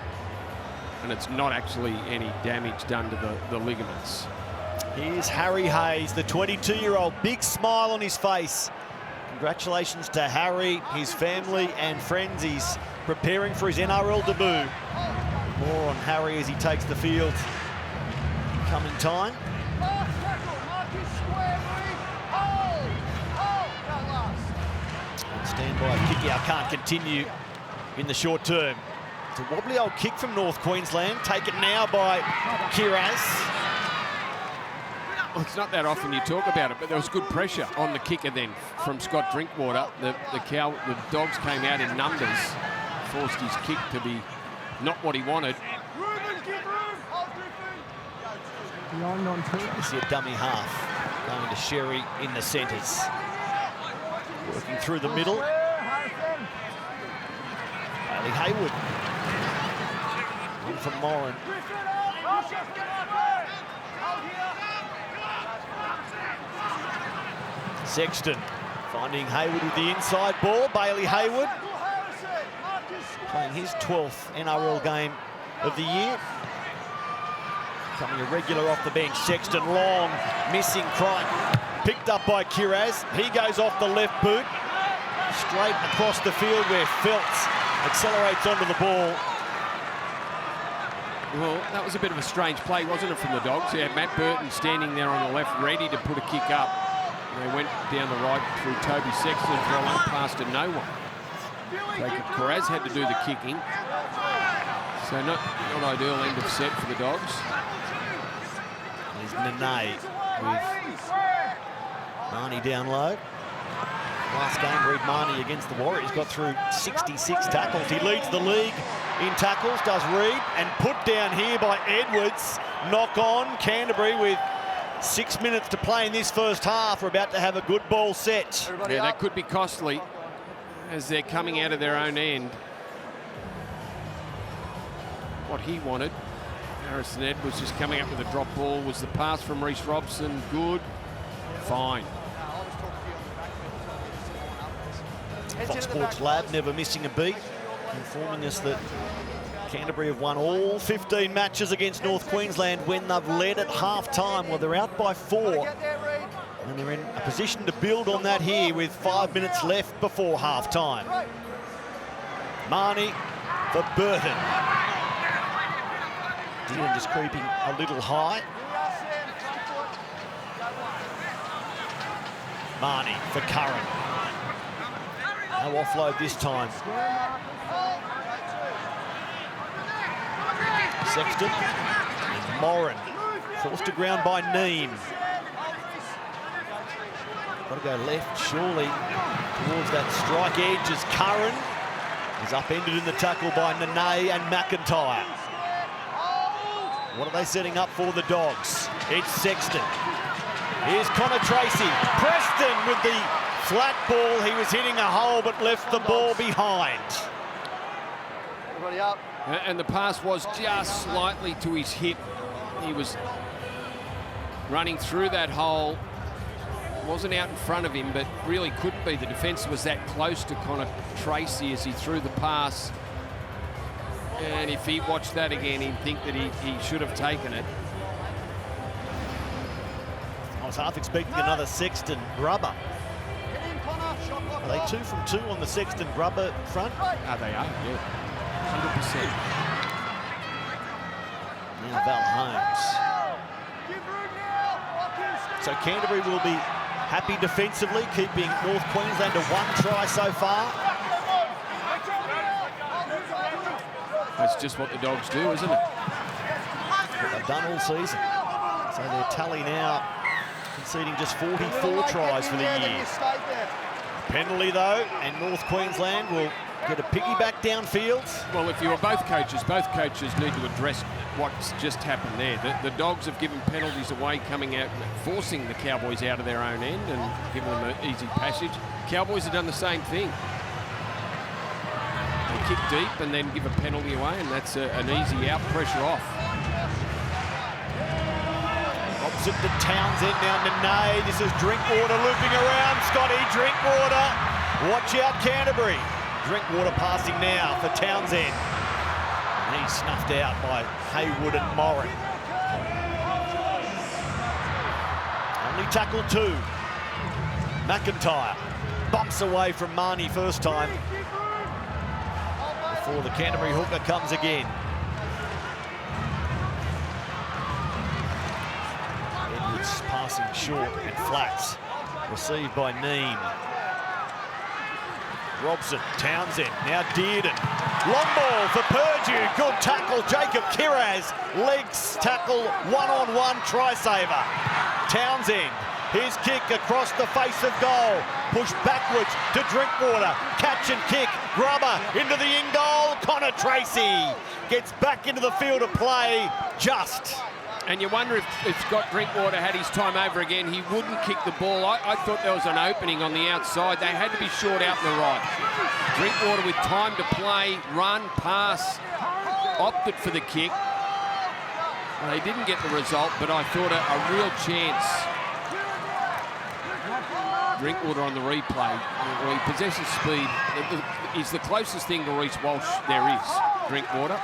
and it's not actually any damage done to the ligaments. Here's Harry Hayes, the 22-year-old, big smile on his face. Congratulations to Harry, his family and friends. He's preparing for his NRL debut. More on Harry as he takes the field coming time. Standby Kickout can't continue in the short term. It's a wobbly old kick from North Queensland, taken now by Kiraz. Well, it's not that often you talk about it, but there was good pressure on the kicker then from Scott Drinkwater. The Dogs came out in numbers, forced his kick to be not what he wanted. You see a dummy half going to Sherry in the centres. Working through the middle. Bailey Haywood. In for Moran. Sexton finding Haywood with the inside ball. Bailey Haywood playing his 12th NRL game of the year. Coming a regular off the bench. Sexton long, missing Crichton. Picked up by Kiraz. He goes off the left boot. Straight across the field where Feltz accelerates onto the ball. Well, that was a bit of a strange play, wasn't it, from the Dogs? Yeah, Matt Burton standing there on the left, ready to put a kick up. They went down the right through Toby Sexton for a long pass to no one. Kiraz had to do the kicking. So not ideal end of set for the Dogs. There's Nene with Marnie down low. Last game, Reid Marnie against the Warriors got through 66 tackles. He leads the league in tackles, does Reid, and put down here by Edwards. Knock on, Canterbury with 6 minutes to play in this first half. We're about to have a good ball set. Yeah, that could be costly as they're coming out of their own end. What he wanted. Harrison Edwards just coming up with a drop ball. Was the pass from Reece Robson good? Fine. Fox Sports Lab never missing a beat, informing us that Canterbury have won all 15 matches against North Queensland when they've led at half-time. Well, they're out by 4, and they're in a position to build on that here with 5 minutes left before half-time. Marnie for Burton. Dearden just creeping a little high. Marnie for Curran. No offload this time. Sexton. And Moran. Forced to ground by Neem. Got to go left, surely, towards that strike edge as Curran is upended in the tackle by Nene and McIntyre. What are they setting up for the Dogs? It's Sexton. Here's Connor Tracy. Preston with the flat ball. He was hitting a hole but left the ball behind. Everybody up. And the pass was just slightly to his hip. He was running through that hole. Wasn't out in front of him, but really couldn't be. The defence was that close to Connor Tracy as he threw the pass. And if he watched that again, he'd think that he should have taken it. I was half expecting another Sexton Grubber. Are they 2 from 2 on the Sexton Grubber front? Oh, they are, yeah. 100%. Now Val Holmes. So Canterbury will be happy defensively, keeping North Queensland to 1 try so far. That's just what the Dogs do, isn't it? What they've done all season. So their tally now conceding just 44 tries for the year. Penalty though, and North Queensland will get a piggyback downfield. Well, if you were both coaches need to address what's just happened there. The Dogs have given penalties away, coming out, forcing the Cowboys out of their own end and giving them an easy passage. Cowboys have done the same thing. They kick deep and then give a penalty away, and that's an easy out, pressure off. Opposite to Townsend, now Nene. This is Drinkwater looping around. Scotty Drinkwater. Watch out, Canterbury. Drinkwater passing now for Townsend. And he's snuffed out by Haywood and Moran. Only tackle 2. McIntyre bumps away from Marnie first time before the Canterbury hooker comes again. Edwards passing short and flats. Received by Neem. Robson, Townsend, now Dearden. Long ball for Purdue. Good tackle, Jacob Kiraz. Legs tackle, one-on-one try saver. Townsend, his kick across the face of goal. Push backwards to Drinkwater. Catch and kick. Grubber into the in goal. Connor Tracy gets back into the field of play just. And you wonder if Scott Drinkwater had his time over again, he wouldn't kick the ball. I thought there was an opening on the outside. They had to be short out in the right. Drinkwater with time to play, run, pass, opted for the kick. They didn't get the result, but I thought a real chance. Drinkwater on the replay. He possesses speed. He's the closest thing to Reece Walsh there is, Drinkwater,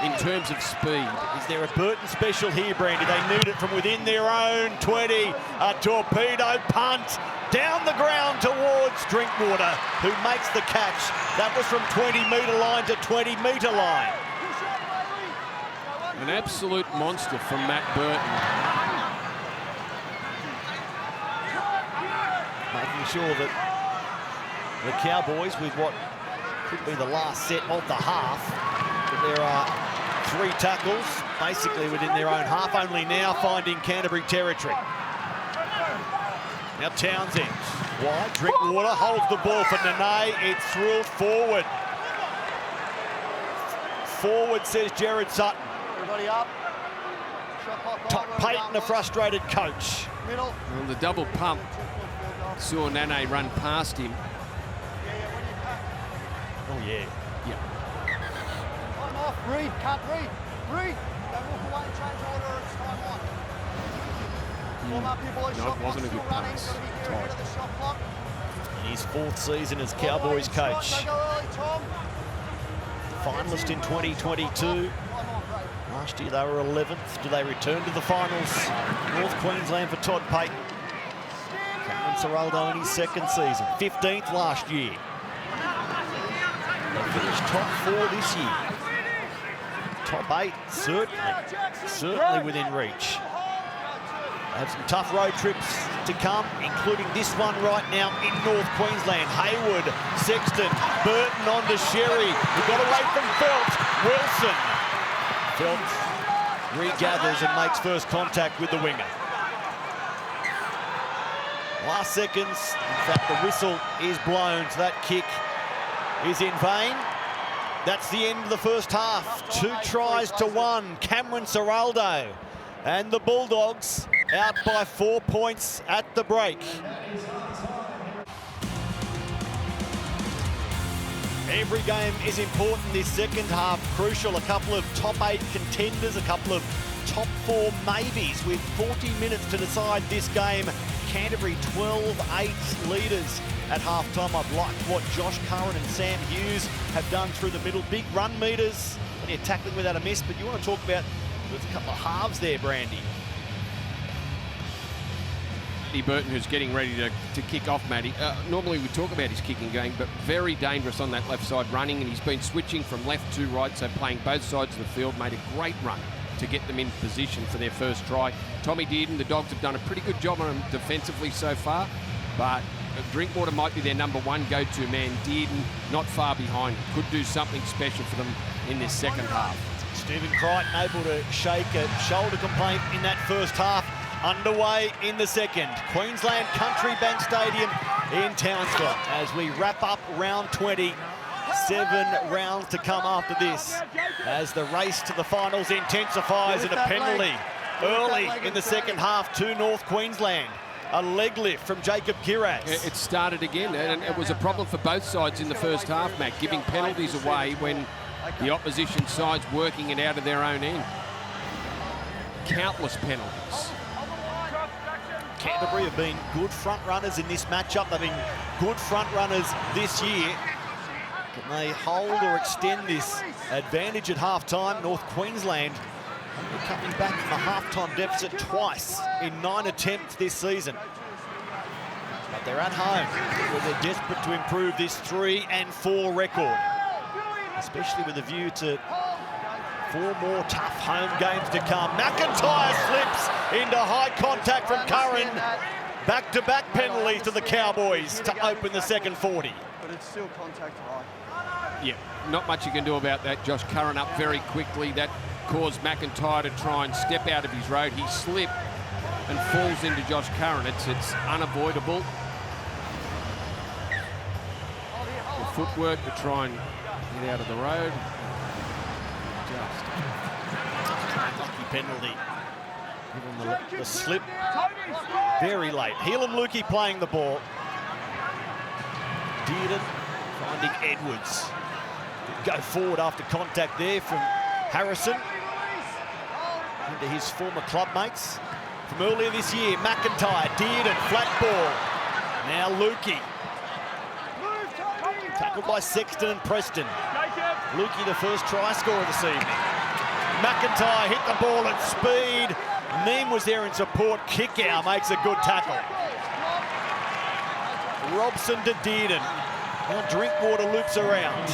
in terms of speed. Is there a Burton special here, Brandy? They need it from within their own 20. A torpedo punt down the ground towards Drinkwater, who makes the catch. That was from 20-metre line to 20-metre line. An absolute monster from Matt Burton. Making sure that the Cowboys, with what could be the last set of the half, that there are 3 tackles, basically within their own half, only now finding Canterbury territory. Now Townsend, wide, Drinkwater holds the ball for Nene, it's through forward. Forward, says Jared Sutton. Everybody up. Todd Payton, a frustrated coach. Middle. Well, the double pump saw Nene run past him. Oh yeah. Yeah. Time off. Read. Cut. Read. Read. Don't walk away and change order. It's time on. Warm up your boys. No, Shot it wasn't a clock good still running. pass. Got to be here ahead of the shot clock. In his 4th season as Cowboys coach. Don't go early, Tom. Finalist in 2022. Last year they were 11th. Do they return to the finals? North Queensland for Todd Payton. Cameron Ciraldo in his 2nd season. 15th last year. They finished top 4 this year. top 8, certainly within reach. They have some tough road trips to come, including this one right now in North Queensland. Hayward, Sexton, Burton on to Sherry, who got away from Felt. Wilson. Felt regathers and makes first contact with the winger. Last seconds, in fact, the whistle is blown, so that kick is in vain. That's the end of the first half. 2 tries to 1. Cameron Ciraldo and the Bulldogs out by 4 points at the break. Every game is important this second half. Crucial. A couple of top 8 contenders, a couple of top 4 maybes with 40 minutes to decide this game. Canterbury 12-8 leaders at half-time. I've liked what Josh Curran and Sam Hughes have done through the middle. Big run meters, plenty of tackling without a miss, but you want to talk about, there's a couple of halves there, Brandy. Burton, who's getting ready to kick off, Matty. Normally we talk about his kicking game, but very dangerous on that left side running, and he's been switching from left to right, so playing both sides of the field, made a great run to get them in position for their first try. Tommy Dearden, the Dogs have done a pretty good job on him defensively so far, but Drinkwater might be their number 1 go-to man. Dearden not far behind, could do something special for them in this second half. Stephen Crichton able to shake a shoulder complaint in that first half. Underway in the second. Queensland Country Bank Stadium in Townsville as we wrap up round 20. 7 rounds to come after this as the race to the finals intensifies, and a penalty early in the second half to North Queensland. A leg lift from Jacob Kiraz. It started again, and it was a problem for both sides in the first half, Matt, giving penalties away when the opposition side's working it out of their own end. Countless penalties. Canterbury have been good front runners in this matchup. They've been good front runners this year. Can they hold or extend this advantage at half-time? North Queensland coming back from a half-time deficit twice in 9 attempts this season. But they're at home, where they're desperate to improve this 3-4 record, especially with a view to 4 more tough home games to come. McIntyre slips into high contact from Curran. Back-to-back penalties to the Cowboys to open the second 40. But it's still contact high. Yeah, not much you can do about that. Josh Curran up very quickly. That caused McIntyre to try and step out of his road. He slipped and falls into Josh Curran. It's unavoidable. The footwork to try and get out of the road. Just Lucky penalty. Given the slip very late. Heelan Lukey playing the ball. Dearden finding Edwards. Go forward after contact there from Harrison into his former clubmates from earlier this year. McIntyre, Dearden, flat ball. Now Lukey. Tackled by Sexton and Preston. Lukey, the first try scorer this evening. McIntyre hit the ball at speed. Neem was there in support. Kickout makes a good tackle. Robson to Dearden. Now Drinkwater loops around.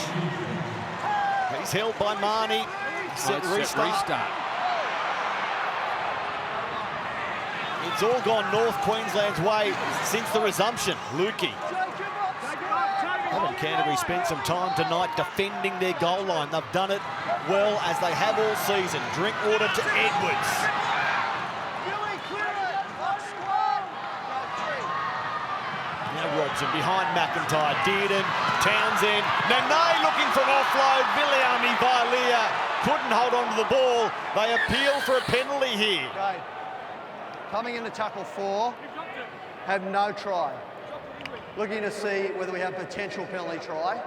He's held by Marnie. Set restart. It's all gone North Queensland's way since the resumption. Lukey. Haven't Canterbury spent some time tonight defending their goal line? They've done it well, as they have all season. Drinkwater to Edwards. Now Robson behind McIntyre. Dearden, Townsend. Nene looking for an offload. Viliami Vailea couldn't hold on to the ball. They appeal for a penalty here. Okay. Coming into tackle 4, have no try. Looking to see whether we have potential penalty try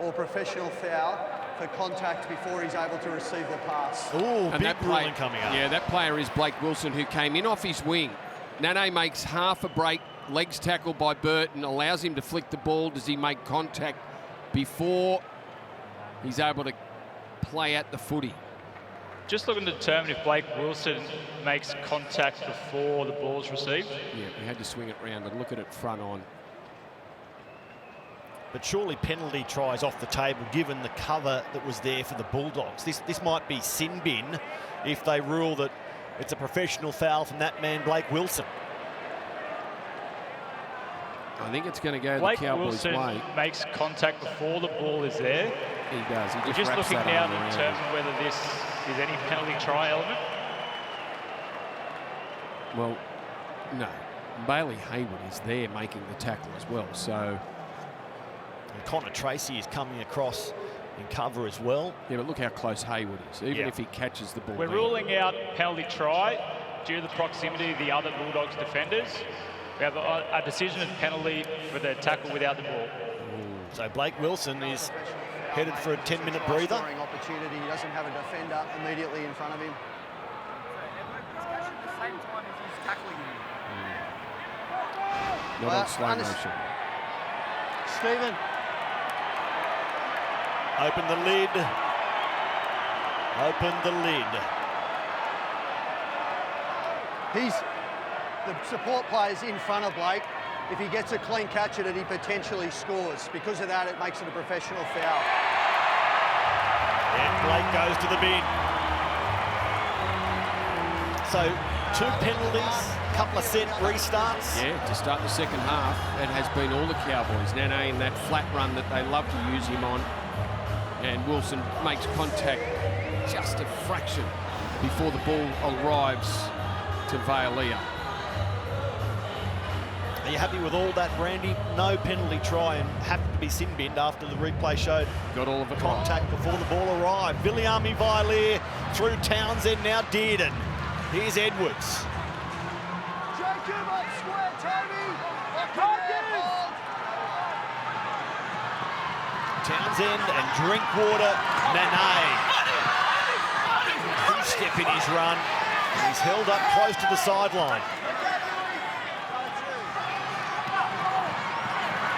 or professional foul for contact before he's able to receive the pass. Ooh, big ruling coming up. Yeah, that player is Blake Wilson, who came in off his wing. Nene makes half a break, legs tackled by Burton, allows him to flick the ball. Does he make contact before he's able to play at the footy? Just looking to determine if Blake Wilson makes contact before the ball's received. Yeah, we had to swing it round and look at it front on. But surely penalty tries off the table given the cover that was there for the Bulldogs. This might be sin bin if they rule that it's a professional foul from that man, Blake Wilson. I think it's going to go Blake the Cowboys' Wilson way. makes contact before the ball is there. He does. He We're just just wraps looking that now arm in around. terms of whether this is any penalty try element. Well, no. Bailey Hayward is there making the tackle as well. So, And Connor Tracy is coming across in cover as well. yeah, but look how close Hayward is, even if he catches the ball. We're there. ruling out penalty try due to the proximity of the other Bulldogs defenders. We have a decision of penalty for the tackle without the ball. So Blake Wilson is headed for a 10-minute breather. Scoring opportunity. He doesn't have a defender immediately in front of him. Not on slow motion. Stephen. Open the lid. Open the lid. The support player's in front of Blake. If he gets a clean catch at it, he potentially scores. Because of that, it makes it a professional foul. And Blake goes to the bin. So 2 penalties, couple of set restarts. Yeah, to start the second half, it has been all the Cowboys. Nene in that flat run that they love to use him on. And Wilson makes contact just a fraction before the ball arrives to Vailea. Are you happy with all that, Brandy? No penalty try and happened to be sin binned after the replay showed Got all of it contact before the ball arrived. Viliami Vailea through Townsend, now Dearden. Here's Edwards. Jacob up square, Toby. Townsend and Drinkwater, Nene. Two-step in his run. He's held up close to the sideline.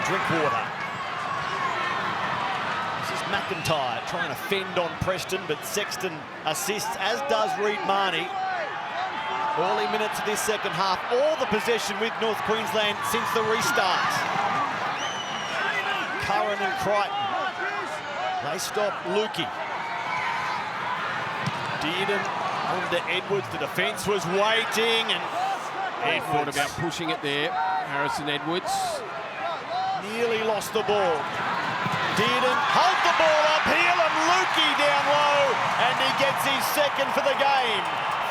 Drinkwater. This is McIntyre trying to fend on Preston, but Sexton assists, as does Reid Marnie. Early minutes of this second half, all the possession with North Queensland since the restart. Curran and Crichton. They stop Lukey. Dearden on to Edwards. The defence was waiting, and He thought about pushing it there. Harrison Edwards. nearly lost the ball. Dearden holds the ball up here, and Lukey down low, and he gets his second for the game.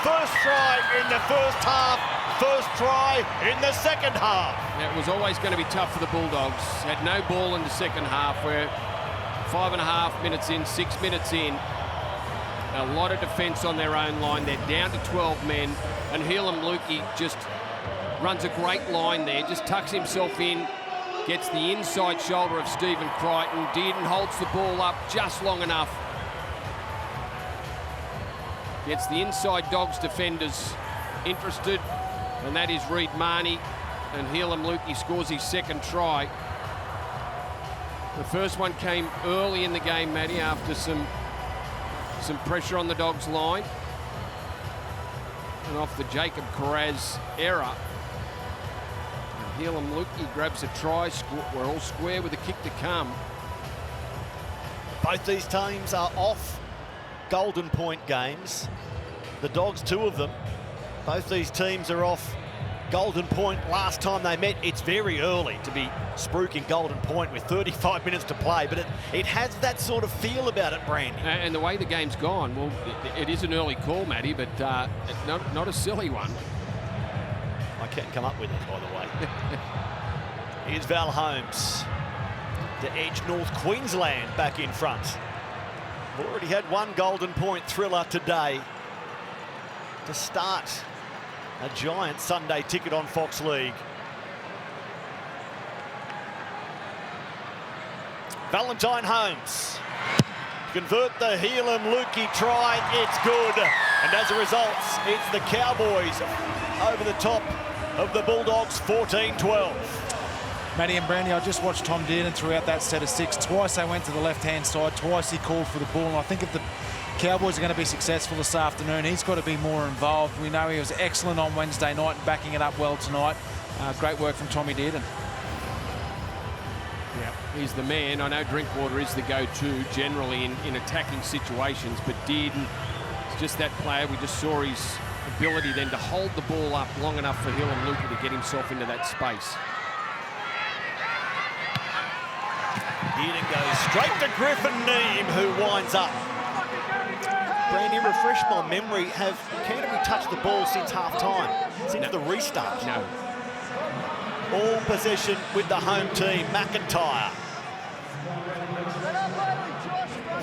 First try in the first half, first try in the second half. It was always going to be tough for the Bulldogs. Had no ball in the second half. We're 5.5 minutes in, 6 minutes in. A lot of defence on their own line. They're down to 12 men, and Helam Lukey just runs a great line there, just tucks himself in, gets the inside shoulder of Stephen Crichton. Dearden holds the ball up just long enough. Gets the inside Dogs defenders interested, and that is Reid Marnie, and Helam Lukey scores his second try. The first one came early in the game, Matty, after some pressure on the Dogs' line. And off the Jacob Carraz error. And Helam Lukey grabs a try. We're all square with a kick to come. Both these teams are off Golden Point games. The Dogs, 2 of them. Both these teams are off Golden Point. Last time they met, it's very early to be spruiking Golden Point with 35 minutes to play, but it has that sort of feel about it, Brandy. And the way the game's gone, well, it is an early call, Matty, but not a silly one. I can't come up with it, by the way. Here's Val Holmes to edge North Queensland back in front. Already had one Golden Point thriller today to start a giant Sunday ticket on Fox League. Valentine Holmes. Convert the Helam Lukey try, it's good. And as a result, it's the Cowboys over the top of the Bulldogs, 14-12. Matty and Brandy, I just watched Tom Dearden throughout that set of 6. Twice they went to the left-hand side, twice he called for the ball, and I think if the Cowboys are going to be successful this afternoon, he's got to be more involved. We know he was excellent on Wednesday night and backing it up well tonight. Great work from Tommy Dearden. Yeah, he's the man. I know Drinkwater is the go-to generally in attacking situations, but Dearden is just that player. We just saw his ability then to hold the ball up long enough for Hill and Luca to get himself into that space. Dearden goes straight to Griffin Neame, who winds up. Brandy, refresh my memory. Have Canterbury touched the ball since half-time? Since the restart? No. All possession with the home team, McIntyre.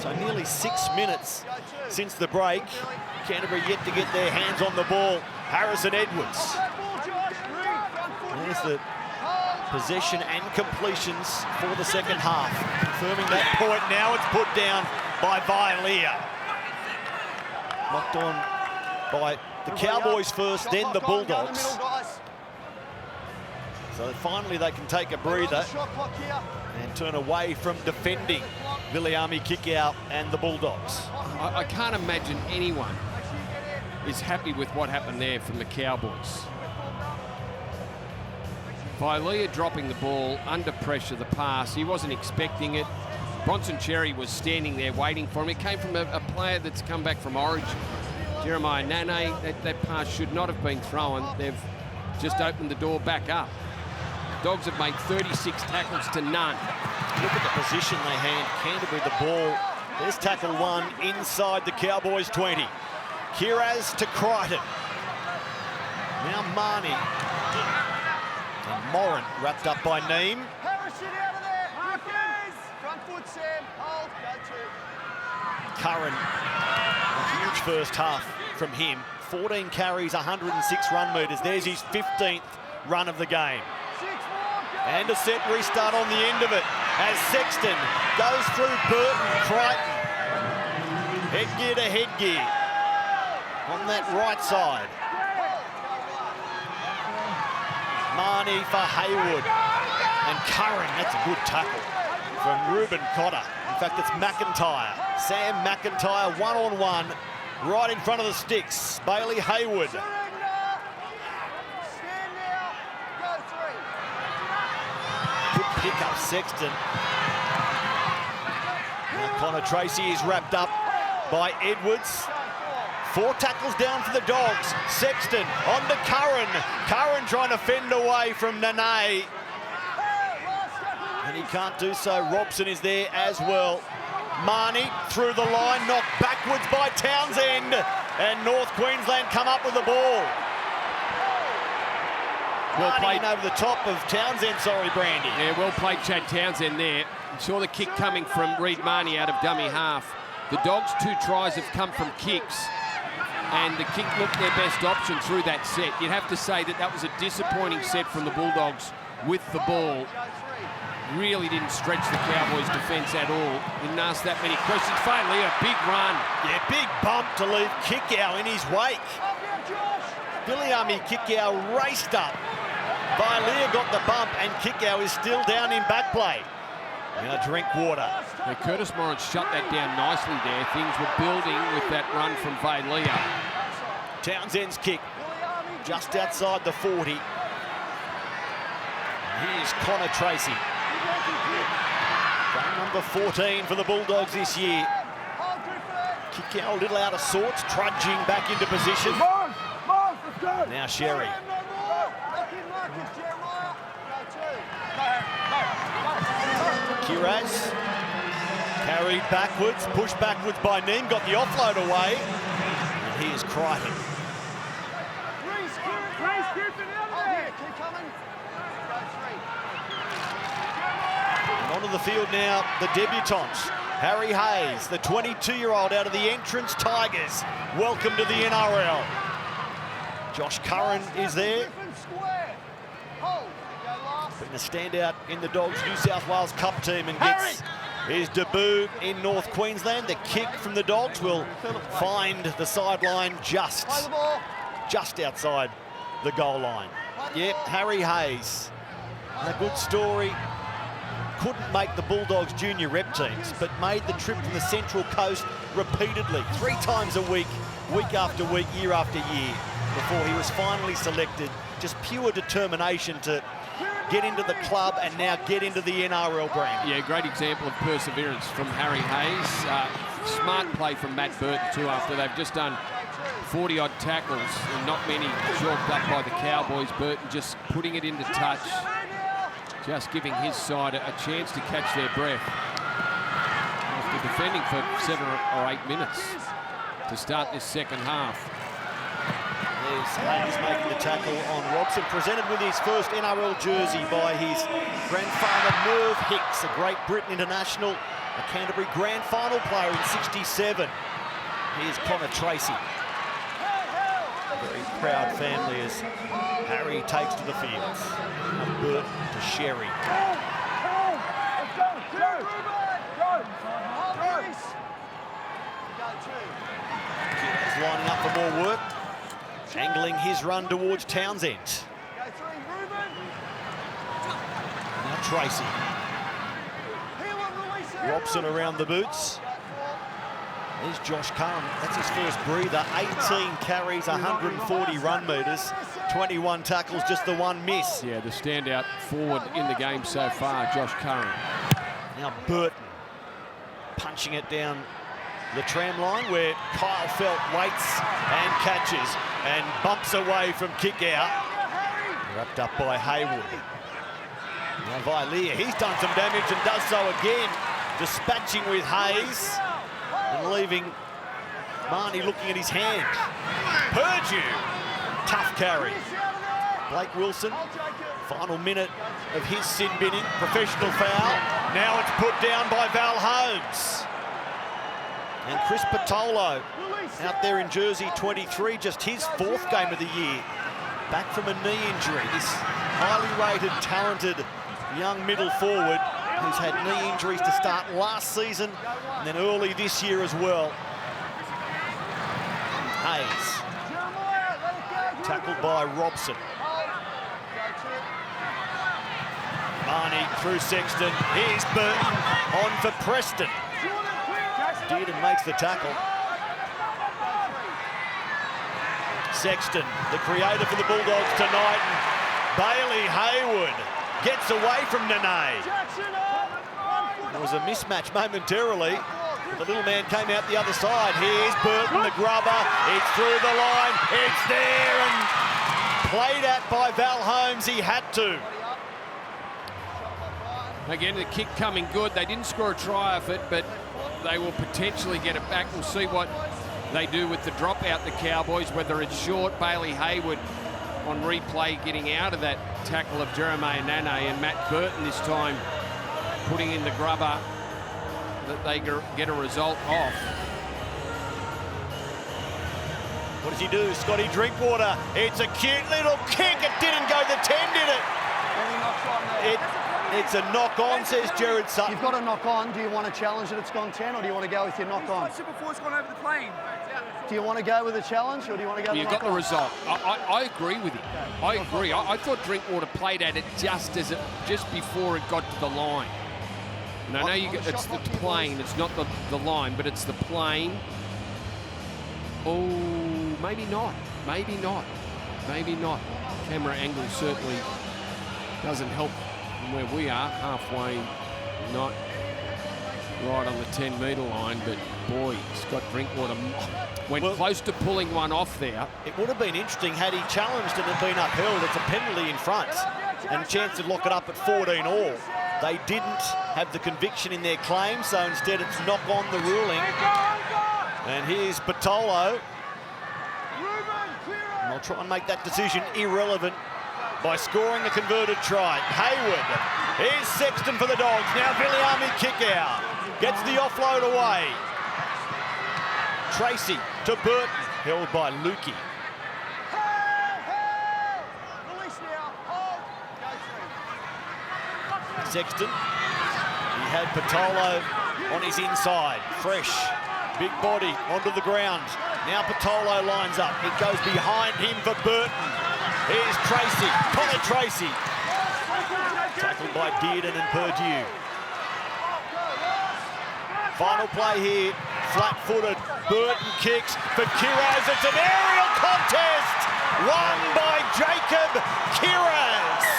So nearly 6 minutes since the break. Canterbury yet to get their hands on the ball. Harrison Edwards. There's the possession and completions for the second half. Confirming that point. Now it's put down by Vilea. Knocked on by the Cowboys first, then the Bulldogs. So finally they can take a breather and turn away from defending Viliami kick-out and the Bulldogs. I can't imagine anyone is happy with what happened there from the Cowboys. Vilea dropping the ball under pressure, the pass. He wasn't expecting it. Bronson Cherry was standing there waiting for him. It came from a player that's come back from Origin. Jeremiah Nane, that pass should not have been thrown. They've just opened the door back up. Dogs have made 36 tackles to none. Look at the position they hand Canterbury the ball. There's tackle one inside the Cowboys 20. Kiraz to Crichton. Now Marnie. And Moran wrapped up by Neame. Harrison out of there. Front foot, Sam. Hold. Go to. Curran. A huge first half from him. 14 carries, 106 run metres. There's his 15th run of the game. And a set restart on the end of it as Sexton goes through Burton, Crichton. Headgear to headgear on that right side. Marnie for Hayward. And Curran, that's a good tackle from Ruben Cotter. In fact, it's McIntyre. Sam McIntyre one-on-one right in front of the sticks. Bailey Hayward. Good pick up Sexton. Now Connor Tracy is wrapped up by Edwards. 4 tackles down for the Dogs. Sexton on to Curran. Curran trying to fend away from Nene. And he can't do so. Robson is there as well. Marnie through the line, knocked backwards by Townsend. And North Queensland come up with the ball. Well played. Over the top of Townsend, sorry, Brandy. Yeah, well played, Chad Townsend there. Saw the kick coming from Reid Marnie out of dummy half. The Dogs' 2 tries have come from kicks, and the kick looked their best option through that set. You'd have to say that was a disappointing set from the Bulldogs with the ball. Really didn't stretch the Cowboys' defence at all. Didn't ask that many questions. Finally, a big run. Yeah, big bump to leave Kickow in his wake. Viliami Kickow raced up. Vilea got the bump, and Kickow is still down in back play. Now Drinkwater. Yeah, Curtis Moran shut that down nicely there. Things were building with that run from Vilea. Townsend's kick just outside the 40. Here's Connor Tracy. Game number 14 for the Bulldogs this year. Kickow a little out of sorts, trudging back into position. Now Sherry. Kiraz carried backwards, pushed backwards by Neame, got the offload away. And here's Crichton. And onto the field now, the debutants. Harry Hayes, the 22-year-old out of the Entrance Tigers. Welcome to the NRL. Josh Curran is there. Been a standout in the Dogs New South Wales Cup team and gets his debut in North Queensland. The kick from the Dogs will find the sideline just outside the goal line. Yep, Harry Hayes. A good story. Couldn't make the Bulldogs junior rep teams, but made the trip to the Central Coast repeatedly, 3 times a week, week after week, year after year, before he was finally selected. Just pure determination to get into the club, and now get into the NRL brand. Yeah, great example of perseverance from Harry Hayes. Smart play from Matt Burton too, after they've just done 40-odd tackles and not many chalked up by the Cowboys. Burton just putting it into touch, just giving his side a chance to catch their breath. After defending for 7 or 8 minutes to start this second half. There's Hayes making the tackle on Robson, presented with his first NRL jersey by his grandfather Merv Hicks, a Great Britain international, a Canterbury grand final player in '67. Here's Connor Tracy. Very proud family as Harry takes to the fields. Now Burton to Sherry. Kidder's lining up for more work. Angling his run towards Townsend. Now Tracy. Robson around the boots. There's Josh Curran. That's his first breather. 18 carries, 140 run metres, 21 tackles, just the one miss. Yeah, the standout forward in the game so far, Josh Curran. Now Burton punching it down the tram line where Kyle Felt waits and catches and bumps away from kick out. Wrapped up by Hayward. Now Villiers, he's done some damage and does so again, dispatching with Hayes and leaving Marnie looking at his hand. Purdue, tough carry. Blake Wilson, final minute of his sin binning, professional foul. Now it's put down by Val Holmes. And Chris Patolo out there in jersey 23, just his 4th game of the year. Back from a knee injury. This highly rated, talented young middle forward who's had knee injuries to start last season and then early this year as well. Hayes. Tackled by Robson. Marnie through Sexton. Here's Burton on for Preston. Dearden makes the tackle. Sexton, the creator for the Bulldogs tonight. Bailey Hayward gets away from Nene. There was a mismatch momentarily. The little man came out the other side. Here's Burton, the grubber. It's through the line. It's there and played at by Val Holmes. He had to. Again, the kick coming good. They didn't score a try off it, but they will potentially get it back. We'll see what they do with the drop out, the Cowboys, whether it's short. Bailey Hayward on replay getting out of that tackle of Jeremiah Nene, and Matt Burton this time putting in the grubber that they get a result off. What does he do? Scotty Drinkwater. It's a cute little kick. It didn't go the 10, did it? It's a knock on, says Jared Sutton. You've got a knock on. Do you want to challenge that it's gone 10, or do you want to go with your knock on? Before it's gone over the plane. Do you want to go with a challenge, or do you want to go with You've got the result. I agree with him. I agree. I thought Drinkwater played at it just before it got to the line. And I know it's the plane, it's not the line, but it's the plane. Oh, maybe not. Maybe not. Maybe not. Camera angle certainly doesn't help from where we are, halfway, not right on the 10-metre line, but boy, Scott Drinkwater went close to pulling one off there. It would have been interesting had he challenged and it been upheld. It's a penalty in front and a chance to lock it up at 14 all. They didn't have the conviction in their claim, so instead it's knock on the ruling. And here's Patolo. And they'll try and make that decision irrelevant by scoring a converted try. Hayward. Here's Sexton for the Dogs. Now Viliami kick out. Gets the offload away. Tracy to Burton. Held by Lukey. Sexton. He had Patolo on his inside. Fresh. Big body onto the ground. Now Patolo lines up. It goes behind him for Burton. Here's Tracy. Connor Tracy. Tackled by Dearden and Purdue. Final play here. Flat-footed. Burton kicks for Kiraz. It's an aerial contest. Won by Jacob Kiraz.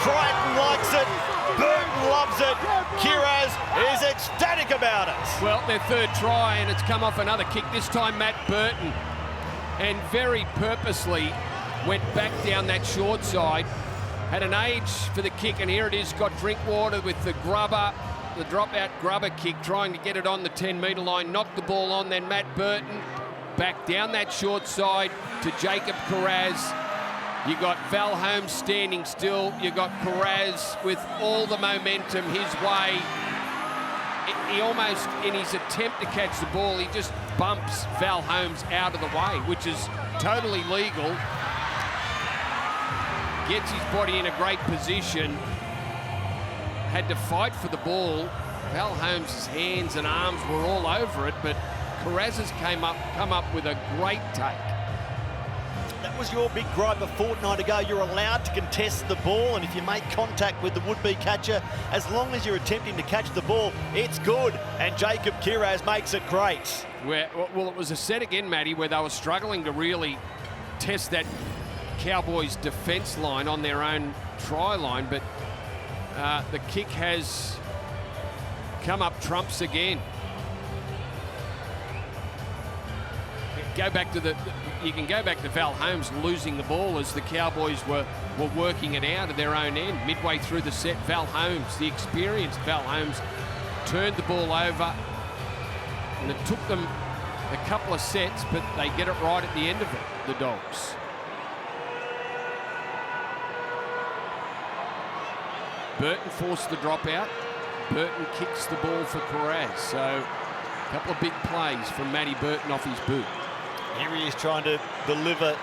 Crichton likes it. Burton loves it. Kiraz is ecstatic about it. Well, their third try, and it's come off another kick, this time Matt Burton. And very purposely went back down that short side. Had an age for the kick, and here it is, got Drinkwater with the grubber, the drop-out grubber kick, trying to get it on the 10-metre line, knocked the ball on, then Matt Burton back down that short side to Jacob Kiraz. You got Val Holmes standing still. You got Kiraz with all the momentum his way. He almost, in his attempt to catch the ball, he just bumps Val Holmes out of the way, which is totally legal. Gets his body in a great position. Had to fight for the ball. Val Holmes' hands and arms were all over it, but Kiraz has come up with a great take. That was your big gripe a fortnight ago. You're allowed to contest the ball, and if you make contact with the would-be catcher, as long as you're attempting to catch the ball, it's good. And Jacob Kiraz makes it great. Well, it was a set again, Matty, where they were struggling to really test that Cowboys defence line on their own try line, but the kick has come up trumps again. Go back to you can go back to Val Holmes losing the ball as the Cowboys were working it out of their own end. Midway through the set, Val Holmes, the experienced Val Holmes, turned the ball over, and it took them a couple of sets, but they get it right at the end of it, the Dogs. Burton forced the dropout. Burton kicks the ball for Kiraz. So a couple of big plays from Matty Burton off his boot. Here he is trying to deliver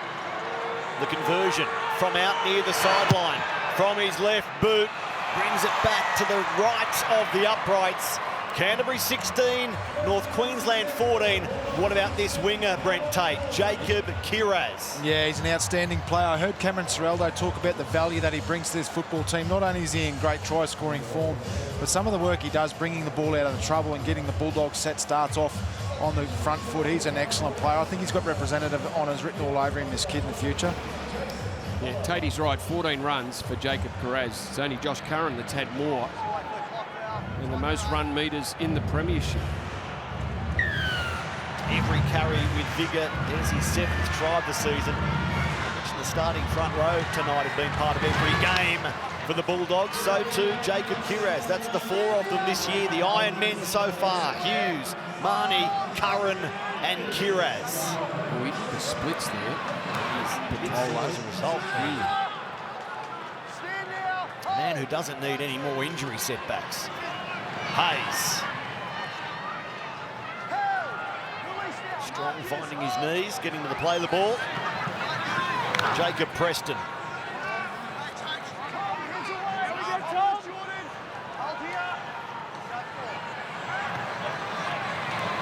the conversion from out near the sideline. From his left boot, brings it back to the right of the uprights. Canterbury 16, North Queensland 14. What about this winger, Brent Tate? Jacob Kiraz. Yeah, he's an outstanding player. I heard Cameron Ciraldo talk about the value that he brings to this football team. Not only is he in great try-scoring form, but some of the work he does bringing the ball out of the trouble and getting the Bulldogs set starts off on the front foot. He's an excellent player. I think he's got representative honours written all over him, this kid, in the future. Yeah, Tatey's right, 14 runs for Jacob Kiraz. It's only Josh Curran that's had more, and the most run metres in the premiership. Every carry with vigour. There's his 7th try of the season. I mentioned the starting front row tonight has been part of every game for the Bulldogs. So too Jacob Kiraz. That's the 4 of them this year. The Iron Men so far. Hughes, Marnie, Curran and Kiraz. Oh, he did the splits there. As a result. A man who doesn't need any more injury setbacks. Hayes. Strong finding his knees, getting to the play of the ball. Jacob Preston.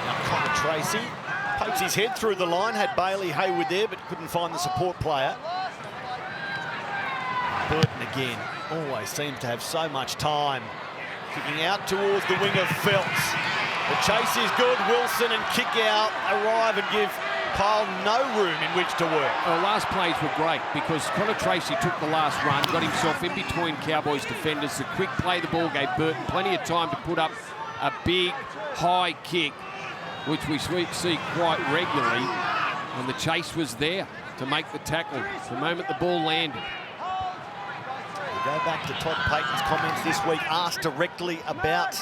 Now Connor Tracy pokes his head through the line, had Bailey Hayward there, but couldn't find the support player. Burton again, always seems to have so much time. Kicking out towards the wing of Phelps. The chase is good. Wilson and kick out arrive and give Kyle no room in which to work. Well, last plays were great because Connor Tracy took the last run, got himself in between Cowboys defenders. The quick play the ball gave Burton plenty of time to put up a big, high kick, which we see quite regularly, and the chase was there to make the tackle the moment the ball landed. Go back to Todd Payton's comments this week, asked directly about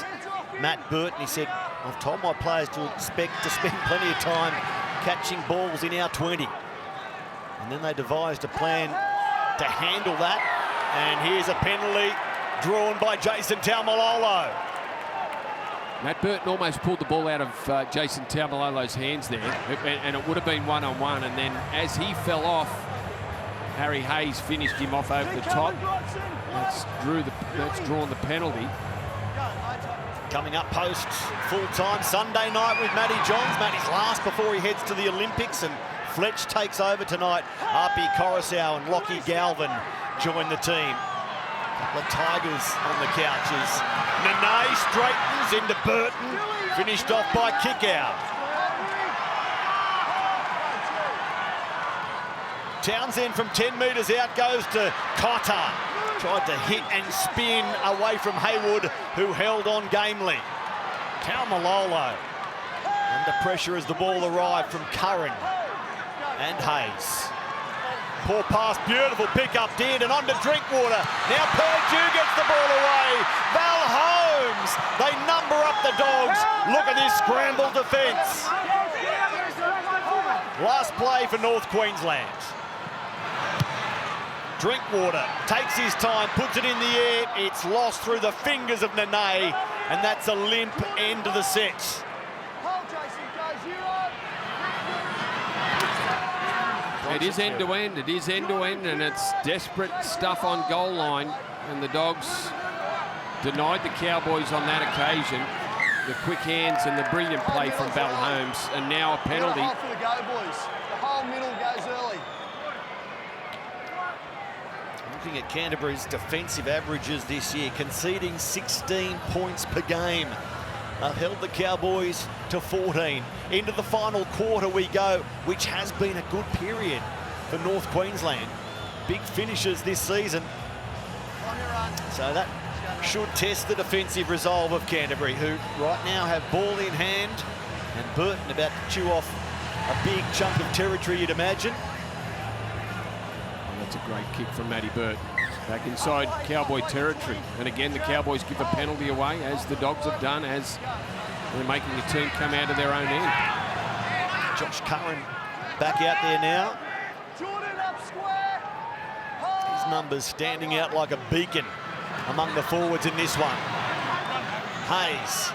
Matt Burton. He said, I've told my players to expect to spend plenty of time catching balls in our 20. And then they devised a plan to handle that. And here's a penalty drawn by Jason Taumalolo. Matt Burton almost pulled the ball out of Jason Taumalolo's hands there, and it would have been one-on-one. And then as he fell off, Harry Hayes finished him off over the top. That's drawn the penalty. Coming up post full-time Sunday night with Matty Johns. Matty's last before he heads to the Olympics, and Fletch takes over tonight. Arpi Coruscant and Lockie Galvin join the team. A couple of Tigers on the couches. Nene straightens into Burton, finished off by kick-out. Townsend from 10 metres out goes to Cotter. Tried to hit and spin away from Haywood, who held on gamely. Taumalolo under pressure as the ball arrived from Curran and Hayes. Poor pass, beautiful pick up, did, and on to Drinkwater. Now Purdue gets the ball away. Val Holmes, they number up the Dogs. Look at this scramble defence. Last play for North Queensland. Drinkwater takes his time, puts it in the air. It's lost through the fingers of Nene, and that's a limp end to the set. It is end-to-end, it is end-to-end, and it's desperate stuff on goal line. And the Dogs denied the Cowboys on that occasion. The quick hands and the brilliant play from Val Holmes, and now a penalty. For the Cowboys. The whole middle goes early. Looking at Canterbury's defensive averages this year, conceding 16 points per game. They've held the Cowboys to 14. Into the final quarter we go, which has been a good period for North Queensland. Big finishes this season. So that should test the defensive resolve of Canterbury, who right now have ball in hand, and Burton about to chew off a big chunk of territory, you'd imagine. That's a great kick from Matty Burton. Back inside Cowboy territory. And again, the Cowboys give a penalty away, as the Dogs have done, as they're making the team come out of their own end. Josh Curran back out there now. His numbers standing out like a beacon among the forwards in this one. Hayes.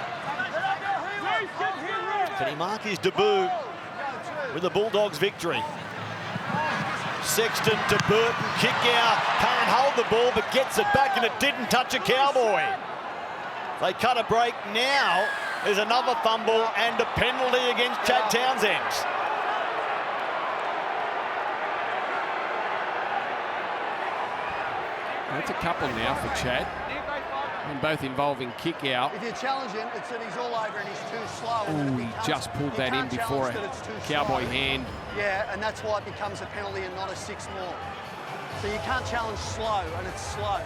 Can he mark his debut with the Bulldogs victory? Sexton to Burton, kick out, can't hold the ball but gets it back, and it didn't touch a Cowboy. They cut a break. Now there's another fumble and a penalty against Chad Townsend. That's a couple now for Chad, and both involving kick out. If you challenge him, it's that he's all over and he's too slow. Ooh, he just pulled that in before a Cowboy hand. Yeah, and that's why it becomes a penalty and not a 6 more. So you can't challenge slow, and it's slow.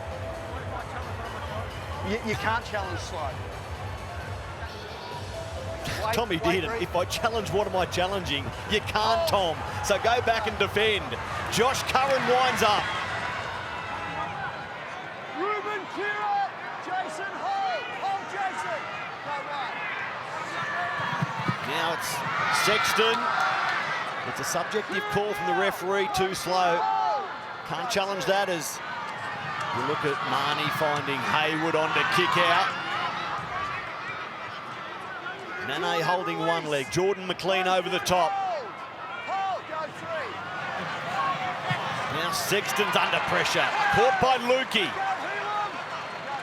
You can't challenge slow. Tommy did it. If I challenge, what am I challenging? You can't, Tom. So go back and defend. Josh Curran winds up. Ruben, clear up. Jason, hold. Hold, Jason. Go right. Now it's Sexton. It's a subjective call from the referee, too slow. Can't challenge that, as you look at Marnie finding Haywood on to kick out. Nene holding one leg. Jordan McLean over the top. Now Sexton's under pressure. Caught by Lukey.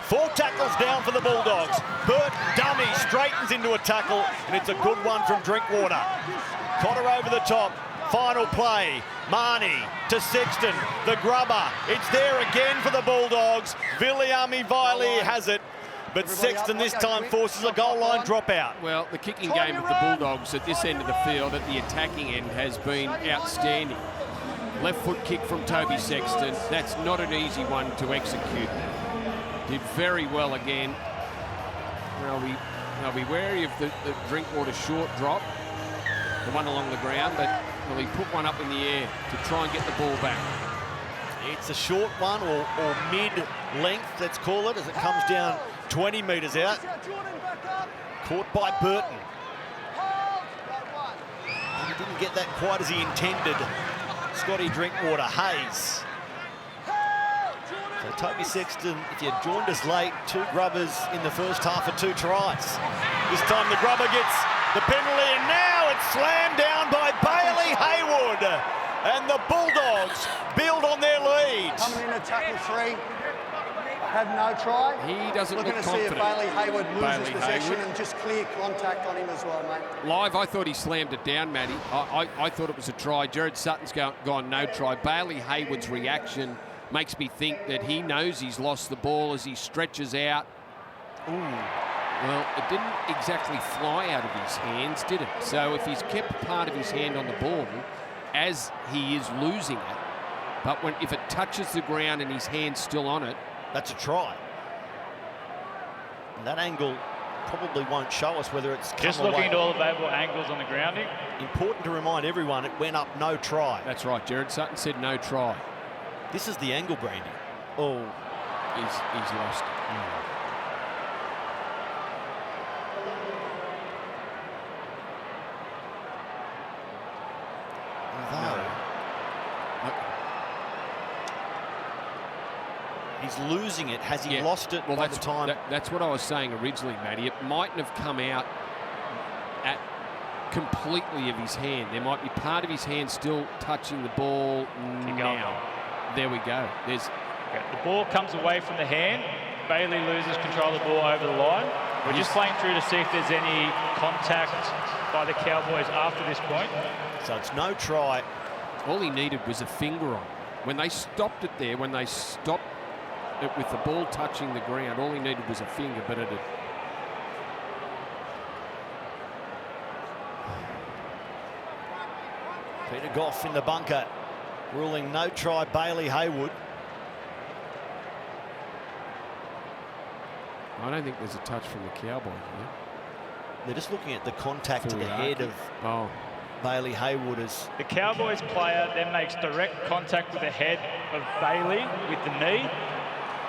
4 tackles down for the Bulldogs. Burt dummy straightens into a tackle, and it's a good one from Drinkwater. Cotter over the top. Final play. Marnie to Sexton. The grubber. It's there again for the Bulldogs. Viliami Viley has it. But Sexton this time forces a goal line dropout. Well, the kicking game of the Bulldogs at this end of the field, at the attacking end, has been outstanding. Left foot kick from Toby Sexton. That's not an easy one to execute. Did very well again. I'll be wary of the Drinkwater short drop, the one along the ground, but he put one up in the air to try and get the ball back. It's a short one, or mid-length, let's call it, as it comes down 20 metres out. Caught by Burton. He didn't get that quite as he intended. Scotty Drinkwater. Hayes. So Toby Sexton, if you joined us late, 2 grubbers in the first half for 2 tries. This time the grubber gets the penalty, and now it's slammed down by Bailey Haywood. And the Bulldogs build on their lead. Coming in at tackle 3. Had no try. He doesn't look confident. Looking to see if Bailey Haywood loses possession and just clear contact on him as well, mate. Live, I thought he slammed it down, Matty. I thought it was a try. Jared Sutton's gone no try. Bailey Haywood's reaction makes me think that he knows he's lost the ball as he stretches out. Ooh. Well, it didn't exactly fly out of his hands, did it? So if he's kept part of his hand on the ball as he is losing it, But if it touches the ground and his hand's still on it, that's a try. And that angle probably won't show us whether it's come Just away. looking at all available angles on the grounding. Important to remind everyone, it went up no try. that's right. Jared Sutton said no try. This is the angle, Brandy. Oh, He's lost it. although he's losing it. Has he lost it by the time? That's what I was saying originally, Matty. It mightn't have come out at completely of his hand. There might be part of his hand still touching the ball now. There we go. The ball comes away from the hand. Bailey loses control of the ball over the line. We're just playing through to see if there's any contact by the Cowboys after this point. So it's no try. All he needed was a finger on. When they stopped it there, when they stopped it with the ball touching the ground, all he needed was a finger, but it had... Peter Goff in the bunker, ruling no try. Bailey Haywood. I don't think there's a touch from the Cowboy here. They're just looking at the contact to the head of Bailey Haywood. As the Cowboys player then makes direct contact with the head of Bailey with the knee.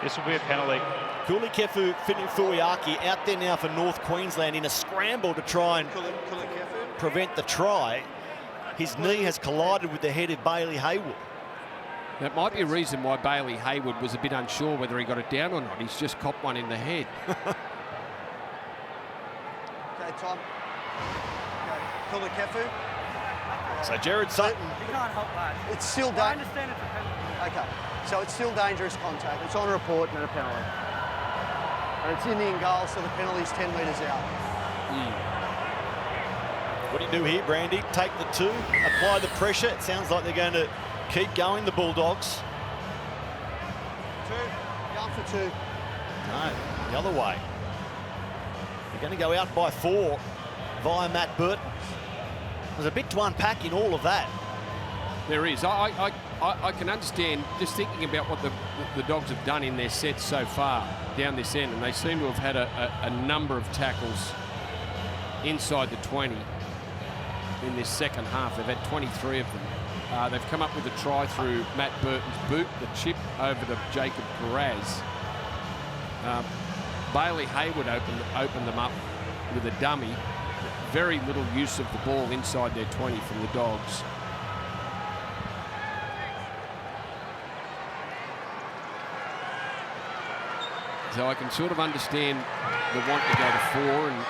This will be a penalty. Kulikefu Fuiaki out there now for North Queensland in a scramble to try and prevent the try. His knee has collided with the head of Bailey Haywood. That might be a reason why Bailey Haywood was a bit unsure whether he got it down or not. He's just copped one in the head. Okay, Tom. Kulikefu. So Jared Sutton. You can't help that. It's still I understand it's a penalty. Okay, so it's still dangerous contact. It's on report and a penalty. And it's in the in goal, so the penalty's 10 metres out. What do you do here, Brandy? Take the two, apply the pressure. It sounds like they're going to keep going, the Bulldogs. Going for two. No, the other way. They're going to go out by 4 via Matt Burton. There's a bit to unpack in all of that. There is. I can understand just thinking about what the Dogs have done in their sets so far down this end, and they seem to have had a number of tackles inside the 20 in this second half. They've had 23 of them. They've come up with a try through Matt Burton's boot, the chip over to Jacob Perez. Bailey Haywood opened them up with a dummy. Very little use of the ball inside their 20 from the Dogs. So I can sort of understand the want to go to 4 and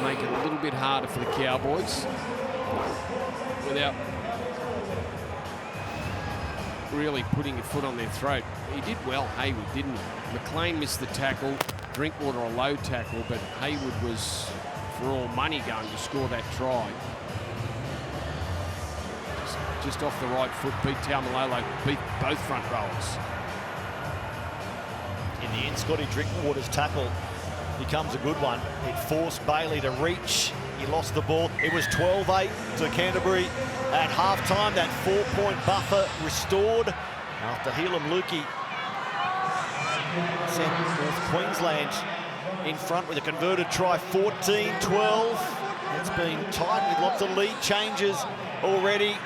make it a little bit harder for the Cowboys without really putting a foot on their throat. He did well, Haywood, didn't he? McLean missed the tackle, Drinkwater a low tackle, but Haywood was for all money going to score that try. Just off the right foot, beat Taumalolo, beat both front rowers. In the end, Scotty Drinkwater's tackle becomes a good one. It forced Bailey to reach. He lost the ball. It was 12-8 to Canterbury at halftime. That 4-point buffer restored after Helam Lukey sent North Queensland in front with a converted try. 14-12. It's been tight with lots of lead changes already.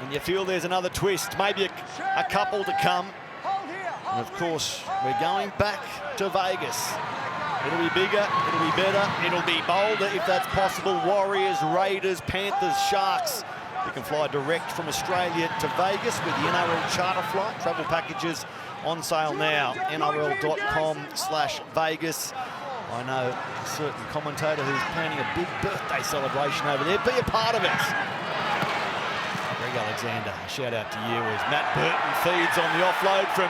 And you feel there's another twist, maybe a couple to come. And of course, we're going back to Vegas. It'll be bigger, it'll be better, it'll be bolder if that's possible. Warriors, Raiders, Panthers, Sharks. You can fly direct from Australia to Vegas with the NRL charter flight. Travel packages on sale now, nrl.com/Vegas. I know a certain commentator who's planning a big birthday celebration over there. Be a part of it. Greg Alexander, shout out to you as Matt Burton feeds on the offload from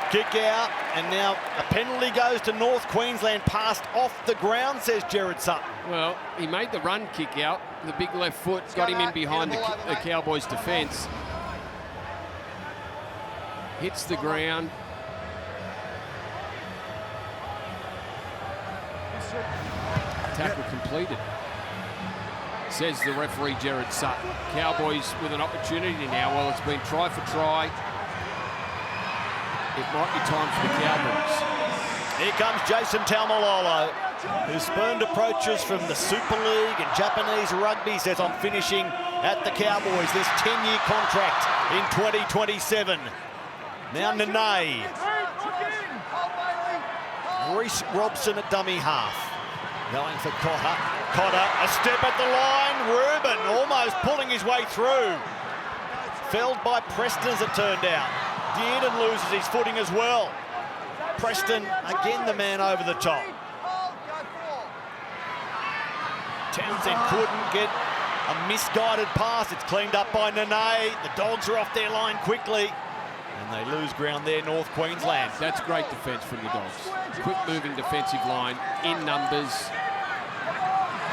kick out, and now a penalty goes to North Queensland, passed off the ground, says Jared Sutton. Well, he made the run kick out, the big left foot, got him in behind the Cowboys' defence. Hits the ground. Tackle completed. says the referee, Gerard Sutton. Cowboys with an opportunity now. Well, it's been try for try. It might be time for the Cowboys. Here comes Jason Taumalolo, who spurned approaches from the Super League and Japanese rugby. Says, I'm finishing at the Cowboys this 10-year contract in 2027. Now Nene. Reece Robson at dummy half. Going for Cotter. Cotter, a step at the line. Reuben almost pulling his way through. Felled by Preston as it turned out. Dearden loses his footing as well. Preston, again the man over the top. Townsend couldn't get a misguided pass. It's cleaned up by Nene. The Dogs are off their line quickly. And they lose ground there, North Queensland. That's great defence from the Dogs. Quick moving defensive line, in numbers.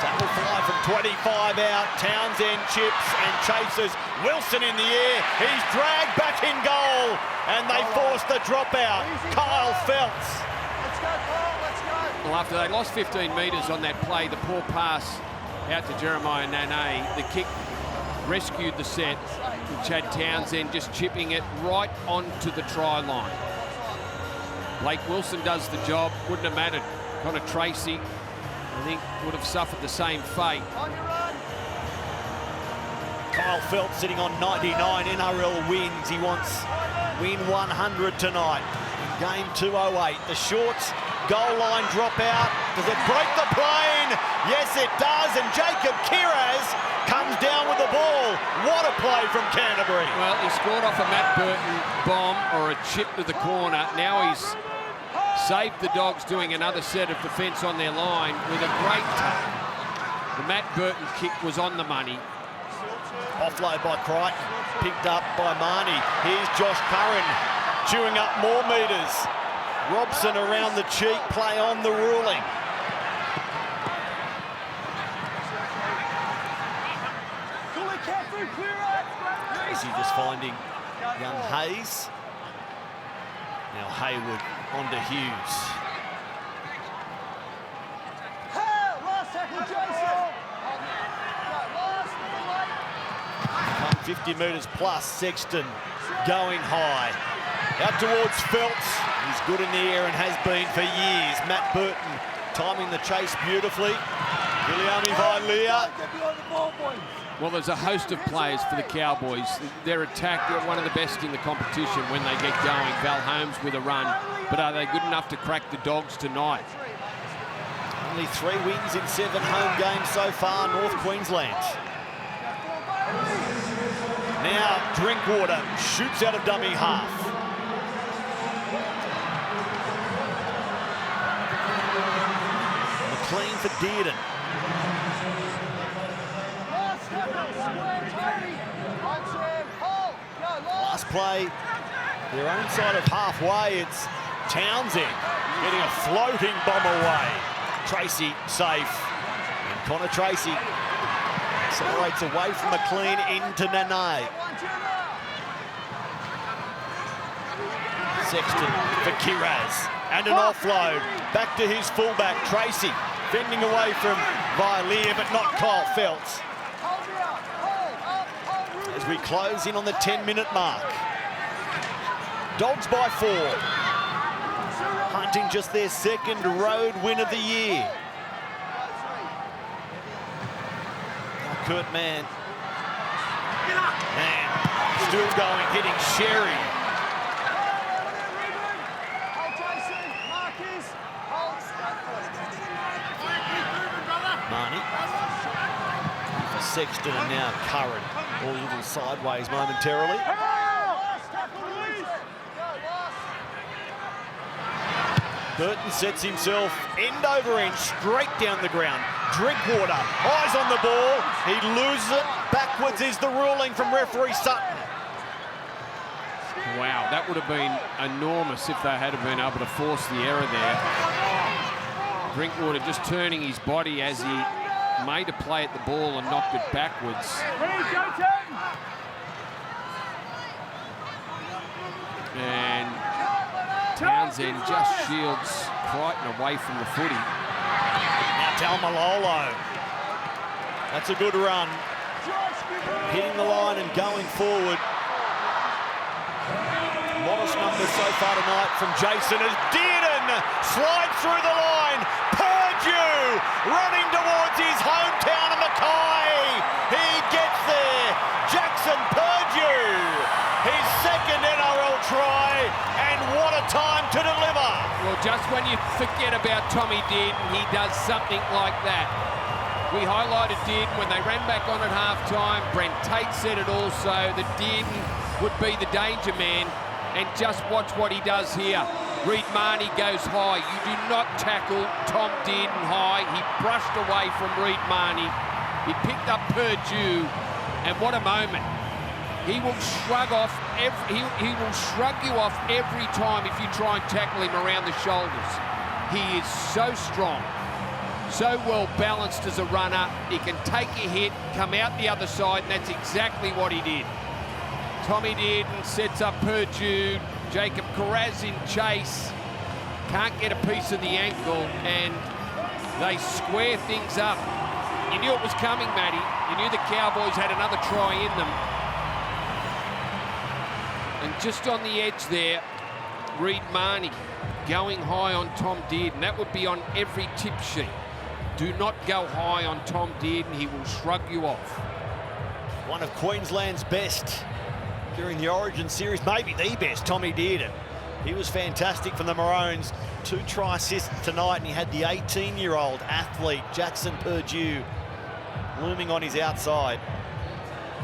Tackle fly from 25 out. Townsend chips and chases. Wilson in the air. He's dragged back in goal. And they force the dropout. Kyle Feltz. Let's go, Paul, let's go. Well, after they lost 15 metres on that play, the poor pass out to Jeremiah Nene, the kick rescued the set. Chad Townsend just chipping it right onto the try line. Blake Wilson does the job. Wouldn't have mattered. Connor Tracy, I think, would have suffered the same fate. Kyle Feltz sitting on 99 NRL wins. He wants win 100 tonight. In game 208, the Shorts goal line dropout. Does it break the plane? Yes, it does. And Jacob Kiraz comes down with the ball. What a play from Canterbury. Well, he scored off a Matt Burton bomb or a chip to the corner. Now he's saved the Dogs doing another set of defence on their line with a great tuck. The Matt Burton kick was on the money. Offload by Crichton, picked up by Marnie. Here's Josh Curran chewing up more metres. Robson around the cheek, play on the ruling. Tracy just finding young Hayes. Now Hayward onto Hughes. 50 metres plus, Sexton going high. Out towards Feltz. He's good in the air and has been for years. Matt Burton timing the chase beautifully. Viliami Vailea. Well, there's a host of players for the Cowboys. Their attack, they're one of the best in the competition when they get going. Val Holmes with a run. But are they good enough to crack the Dogs tonight? Only 3 wins in 7 home games so far, North Queensland. Now Drinkwater shoots out of dummy half. McLean for Dearden. Last play, their own side of halfway. It's Townsend getting a floating bomb away. Tracy safe. And Connor Tracy accelerates away from McLean into Nene. Sexton for Kiraz. And an offload. Back to his fullback, Tracy. Fending away from Vailea, but not Kyle Feltz. As we close in on the 10-minute mark. Dogs by 4. Hunting just their 2nd road win of the year. Kurt Mann. And still going, hitting Sherry. Marnie. For Sexton and now Curran. All a little sideways momentarily. Burton sets himself end over end, straight down the ground. Drinkwater, eyes on the ball. He loses it. Backwards is the ruling from referee Sutton. Wow, that would have been enormous if they had been able to force the error there. Drinkwater just turning his body as he made a play at the ball and knocked it backwards. And Townsend just shields Crichton away from the footy. Now Taumalolo. That's a good run. Hitting the line and going forward. Modest numbers so far tonight from Jason as Dearden slides through the line. Purdue running towards his hometown of Mackay. He gets there. Jackson Purdue, his second NRL try, and what a time to deliver. Well, just when you forget about Tommy Dearden, he does something like that. We highlighted Dearden when they ran back on at half-time. Brent Tate said it also, that Dearden would be the danger man. And just watch what he does here. Reed Marnie goes high. You do not tackle Tom Dearden high. He brushed away from Reed Marnie. He picked up Purdue, and what a moment. He will shrug off he will shrug you off every time if you try and tackle him around the shoulders. He is so strong, so well balanced as a runner. He can take a hit, come out the other side, and that's exactly what he did. Tommy Dearden sets up Purdue. Jacob Carraz in chase. Can't get a piece of the ankle, and they square things up. You knew it was coming, Matty. You knew the Cowboys had another try in them. And just on the edge there, Reed Marnie going high on Tom Dearden. That would be on every tip sheet. Do not go high on Tom Dearden. He will shrug you off. One of Queensland's best during the Origin series, maybe the best, Tommy Dearden. He was fantastic from the Maroons. 2 try assists tonight, and he had the 18-year-old athlete, Jackson Purdue, looming on his outside.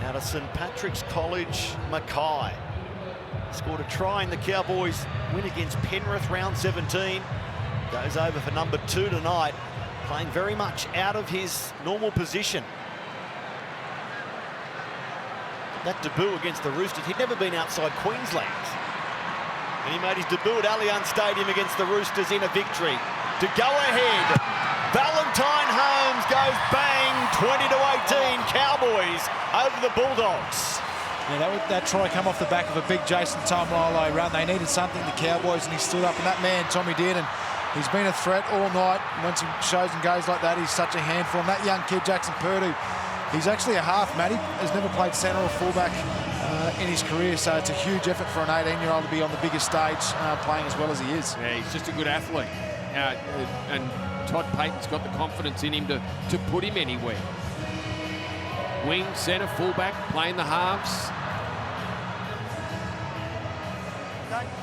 Now to St Patrick's College, Mackay. Scored a try in the Cowboys win against Penrith, round 17. Goes over for number 2 tonight, playing very much out of his normal position. That debut against the Roosters, he'd never been outside Queensland. And he made his debut at Allianz Stadium against the Roosters in a victory. To go ahead, Valentine Holmes goes bang, 20-18, Cowboys over the Bulldogs. Yeah, that try come off the back of a big Jason Taumalolo run. They needed something, the Cowboys, and he stood up. And that man, Tommy Dearden, he's been a threat all night. Once he shows and goes like that, he's such a handful. And that young kid, Jackson Purdue, he's actually a half, Matty. He's never played centre or fullback in his career, so it's a huge effort for an 18-year-old to be on the biggest stage playing as well as he is. Yeah, he's just a good athlete. And Todd Payton's got the confidence in him to put him anywhere. Wing, centre, fullback, playing the halves.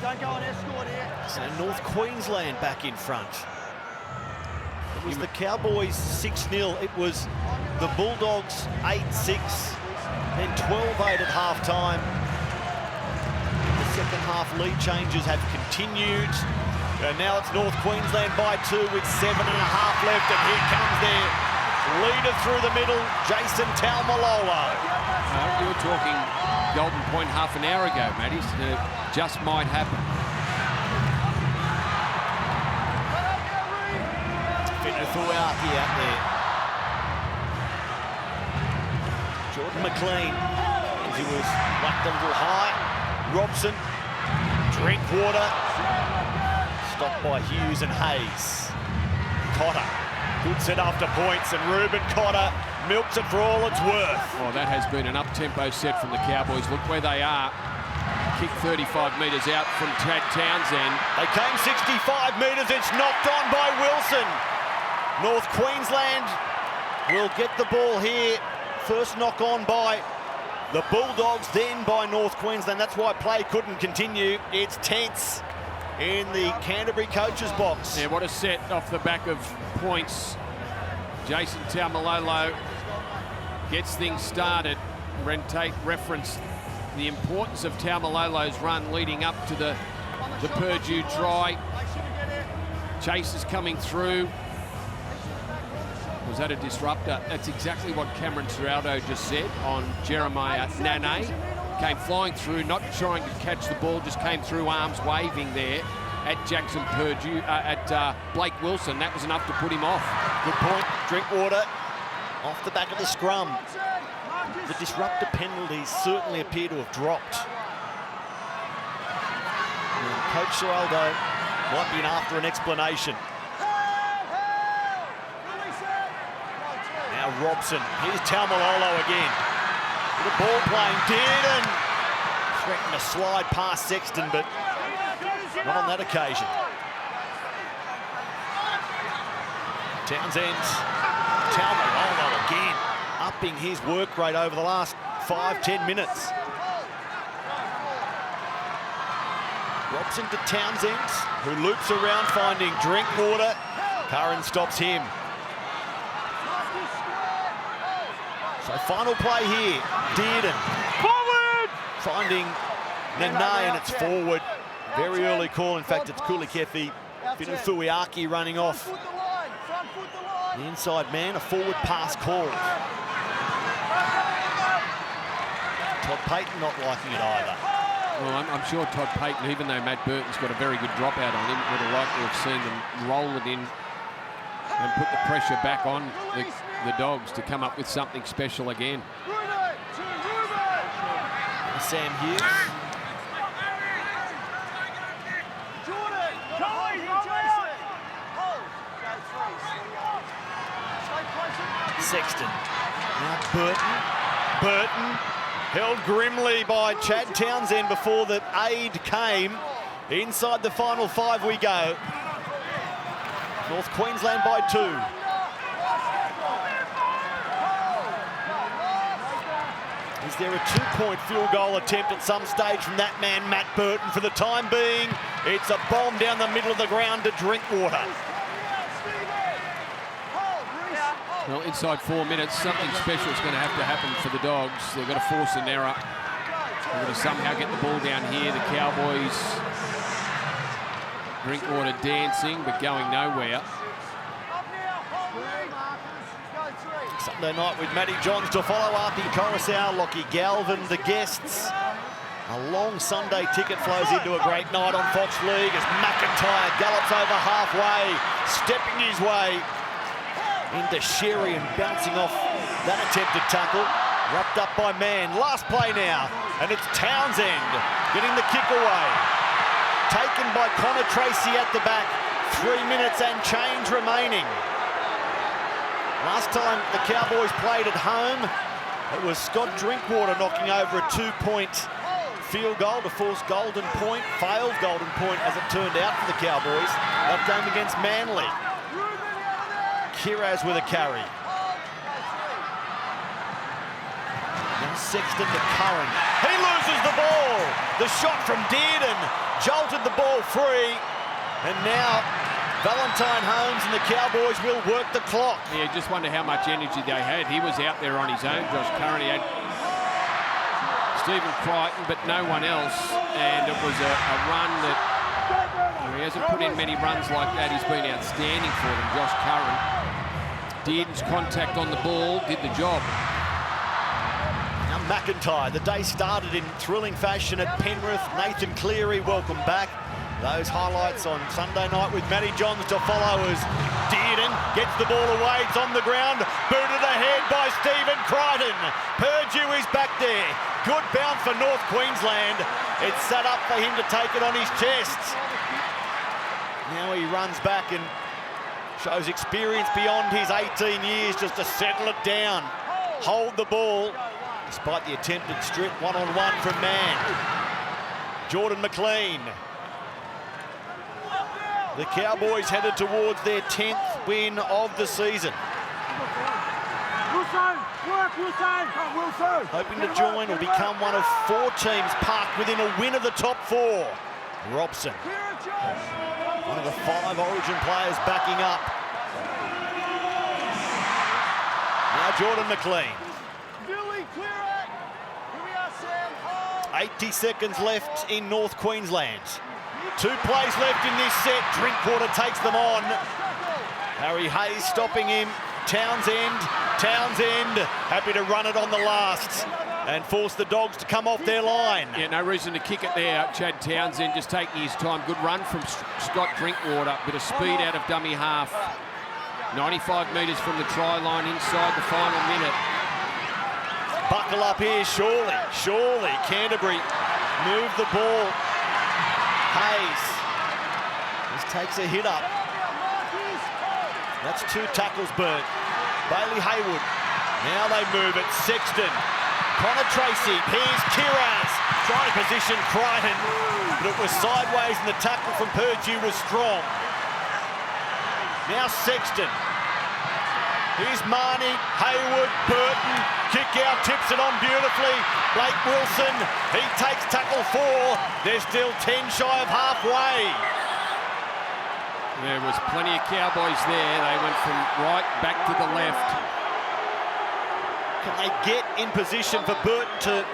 Don't go on escort here. So North Queensland back in front. It was the Cowboys 6-0. It was the Bulldogs 8-6. Then 12-8 at half-time. The second half lead changes have continued. And now it's North Queensland by 2 with 7.5 left. And here comes their leader through the middle, Jason Taumalolo. You were talking Golden Point half an hour ago, Matty. Just might happen. Fuaki out there. Jordan McLean, and he was whacked a little high. Robson, Drinkwater, stopped by Hughes and Hayes. Cotter, good set after points, and Ruben Cotter milks it for all it's worth. Oh, that has been an up-tempo set from the Cowboys. Look where they are. Kick 35 metres out from Chad Townsend. They came 65 metres, it's knocked on by Wilson. North Queensland will get the ball here. First knock on by the Bulldogs, then by North Queensland. That's why play couldn't continue. It's tense in the Canterbury coach's box. Yeah, what a set off the back of points. Jason Taumalolo gets things started. Brent Tate referenced the importance of Taumalolo's run leading up to the Purdue try. Chase is coming through. Was that a disruptor? That's exactly what Cameron Serraldo just said on Jeremiah Nane. Came flying through, not trying to catch the ball, just came through, arms waving there at Jackson Purdue, at Blake Wilson. That was enough to put him off. Good point. Drinkwater off the back of the scrum. The disruptor penalties certainly appear to have dropped. And Coach Serraldo might be after an explanation. Now Robson. Here's Taumalolo again. The ball playing. Dearden threatened to slide past Sexton, but not on that occasion. Townsend. Taumalolo again, upping his work rate over the last 5-10 minutes. Robson to Townsend, who loops around finding Drinkwater. Curran stops him. So final play here, Dearden. Forward! Finding Nene, and it's forward. Very early call. In fact, it's Kulikefi Finufuiaki running off. The inside man, a forward pass called. Todd Payton not liking it either. Well, I'm sure Todd Payton, even though Matt Burton's got a very good dropout on him, would have liked to have seen them roll it in and put the pressure back on the Dogs to come up with something special again. Sam Hughes. Sexton. Now Burton held grimly by Chad Townsend before the aid came. Inside the final 5 we go. North Queensland by 2. Is there a 2-point field goal attempt at some stage from that man, Matt Burton? For the time being, it's a bomb down the middle of the ground to Drinkwater. Well, inside 4 minutes, something special is going to have to happen for the Dogs. They've got to force an error. They've got to somehow get the ball down here. The Cowboys, Drinkwater dancing, but going nowhere. Sunday night with Matty Johns to follow, Arpi Coruscant, Lockie Galvin, the guests. A long Sunday ticket flows into a great night on Fox League as McIntyre gallops over halfway, stepping his way into Sherry and bouncing off that attempted tackle. Wrapped up by Mann. Last play now, and it's Townsend getting the kick away. Taken by Connor Tracy at the back. 3 minutes and change remaining. Last time the Cowboys played at home, it was Scott Drinkwater knocking over a 2-point field goal to force Golden Point. Failed Golden Point as it turned out for the Cowboys. That game against Manly. Kiraz with a carry. Now Sexton to Curran. He loses the ball. The shot from Dearden jolted the ball free. And now Valentine Holmes and the Cowboys will work the clock. Yeah, just wonder how much energy they had. He was out there on his own, Josh Curran. He had Stephen Crichton, but no one else. And it was a run that he hasn't put in many runs like that. He's been outstanding for them, Josh Curran. Dearden's contact on the ball did the job. Now McIntyre, the day started in thrilling fashion at Penrith. Nathan Cleary, welcome back. Those highlights on Sunday night with Matty Johns to follow as Dearden gets the ball away. It's on the ground. Booted ahead by Stephen Crichton. Purdue is back there. Good bounce for North Queensland. It's set up for him to take it on his chest. Now he runs back and shows experience beyond his 18 years just to settle it down. Hold the ball, despite the attempted strip one-on-one from Mann. Jordan McLean. The Cowboys headed towards their 10th win of the season. Hoping to join or become one of 4 teams parked within a win of the top 4. Robson, one of the 5 Origin players backing up. Now Jordan McLean. 80 seconds left in North Queensland. 2 plays left in this set. Drinkwater takes them on. Harry Hayes stopping him. Townsend happy to run it on the last and force the Dogs to come off their line. Yeah, no reason to kick it there. Chad Townsend just taking his time. Good run from Scott Drinkwater. Bit of speed out of dummy half. 95 metres from the try line inside the final minute. Buckle up here, surely. Canterbury move the ball. Hayes just takes a hit up. That's 2 tackles burnt. Bailey Haywood Now they move it. Sexton. Connor Tracy. Here's Kiraz. Trying to position Crichton. But it was sideways and the tackle from Purdue was strong. Now Sexton. Here's Marnie, Hayward, Burton. Kick out, tips it on beautifully. Blake Wilson. He takes tackle 4. They're still 10 shy of halfway. There was plenty of Cowboys there. They went from right back to the left. Can they get in position for Burton to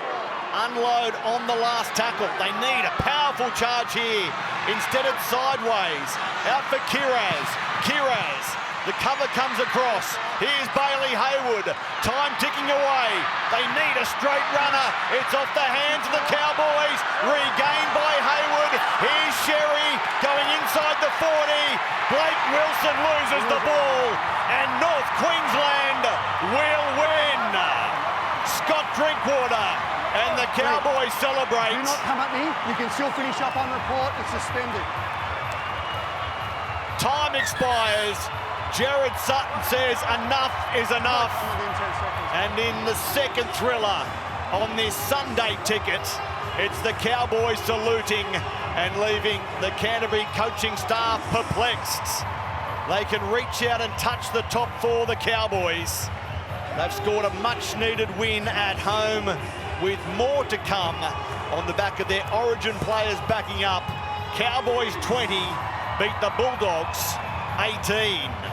unload on the last tackle? They need a powerful charge here. Instead it's sideways. Out for Kiraz. Kiraz. The cover comes across. Here's Bailey Hayward. Time ticking away. They need a straight runner. It's off the hands of the Cowboys. Regained by Hayward. Here's Sherry going inside the 40. Blake Wilson loses the ball. And North Queensland will win. Scott Drinkwater and the Cowboys celebrate. Do not come at me. You can still finish up on report. It's suspended. Time expires. Jared Sutton says enough is enough. And in the second thriller on this Sunday ticket, it's the Cowboys saluting and leaving the Canterbury coaching staff perplexed. They can reach out and touch the top 4, the Cowboys. They've scored a much-needed win at home with more to come on the back of their Origin players backing up. Cowboys 20 beat the Bulldogs 18.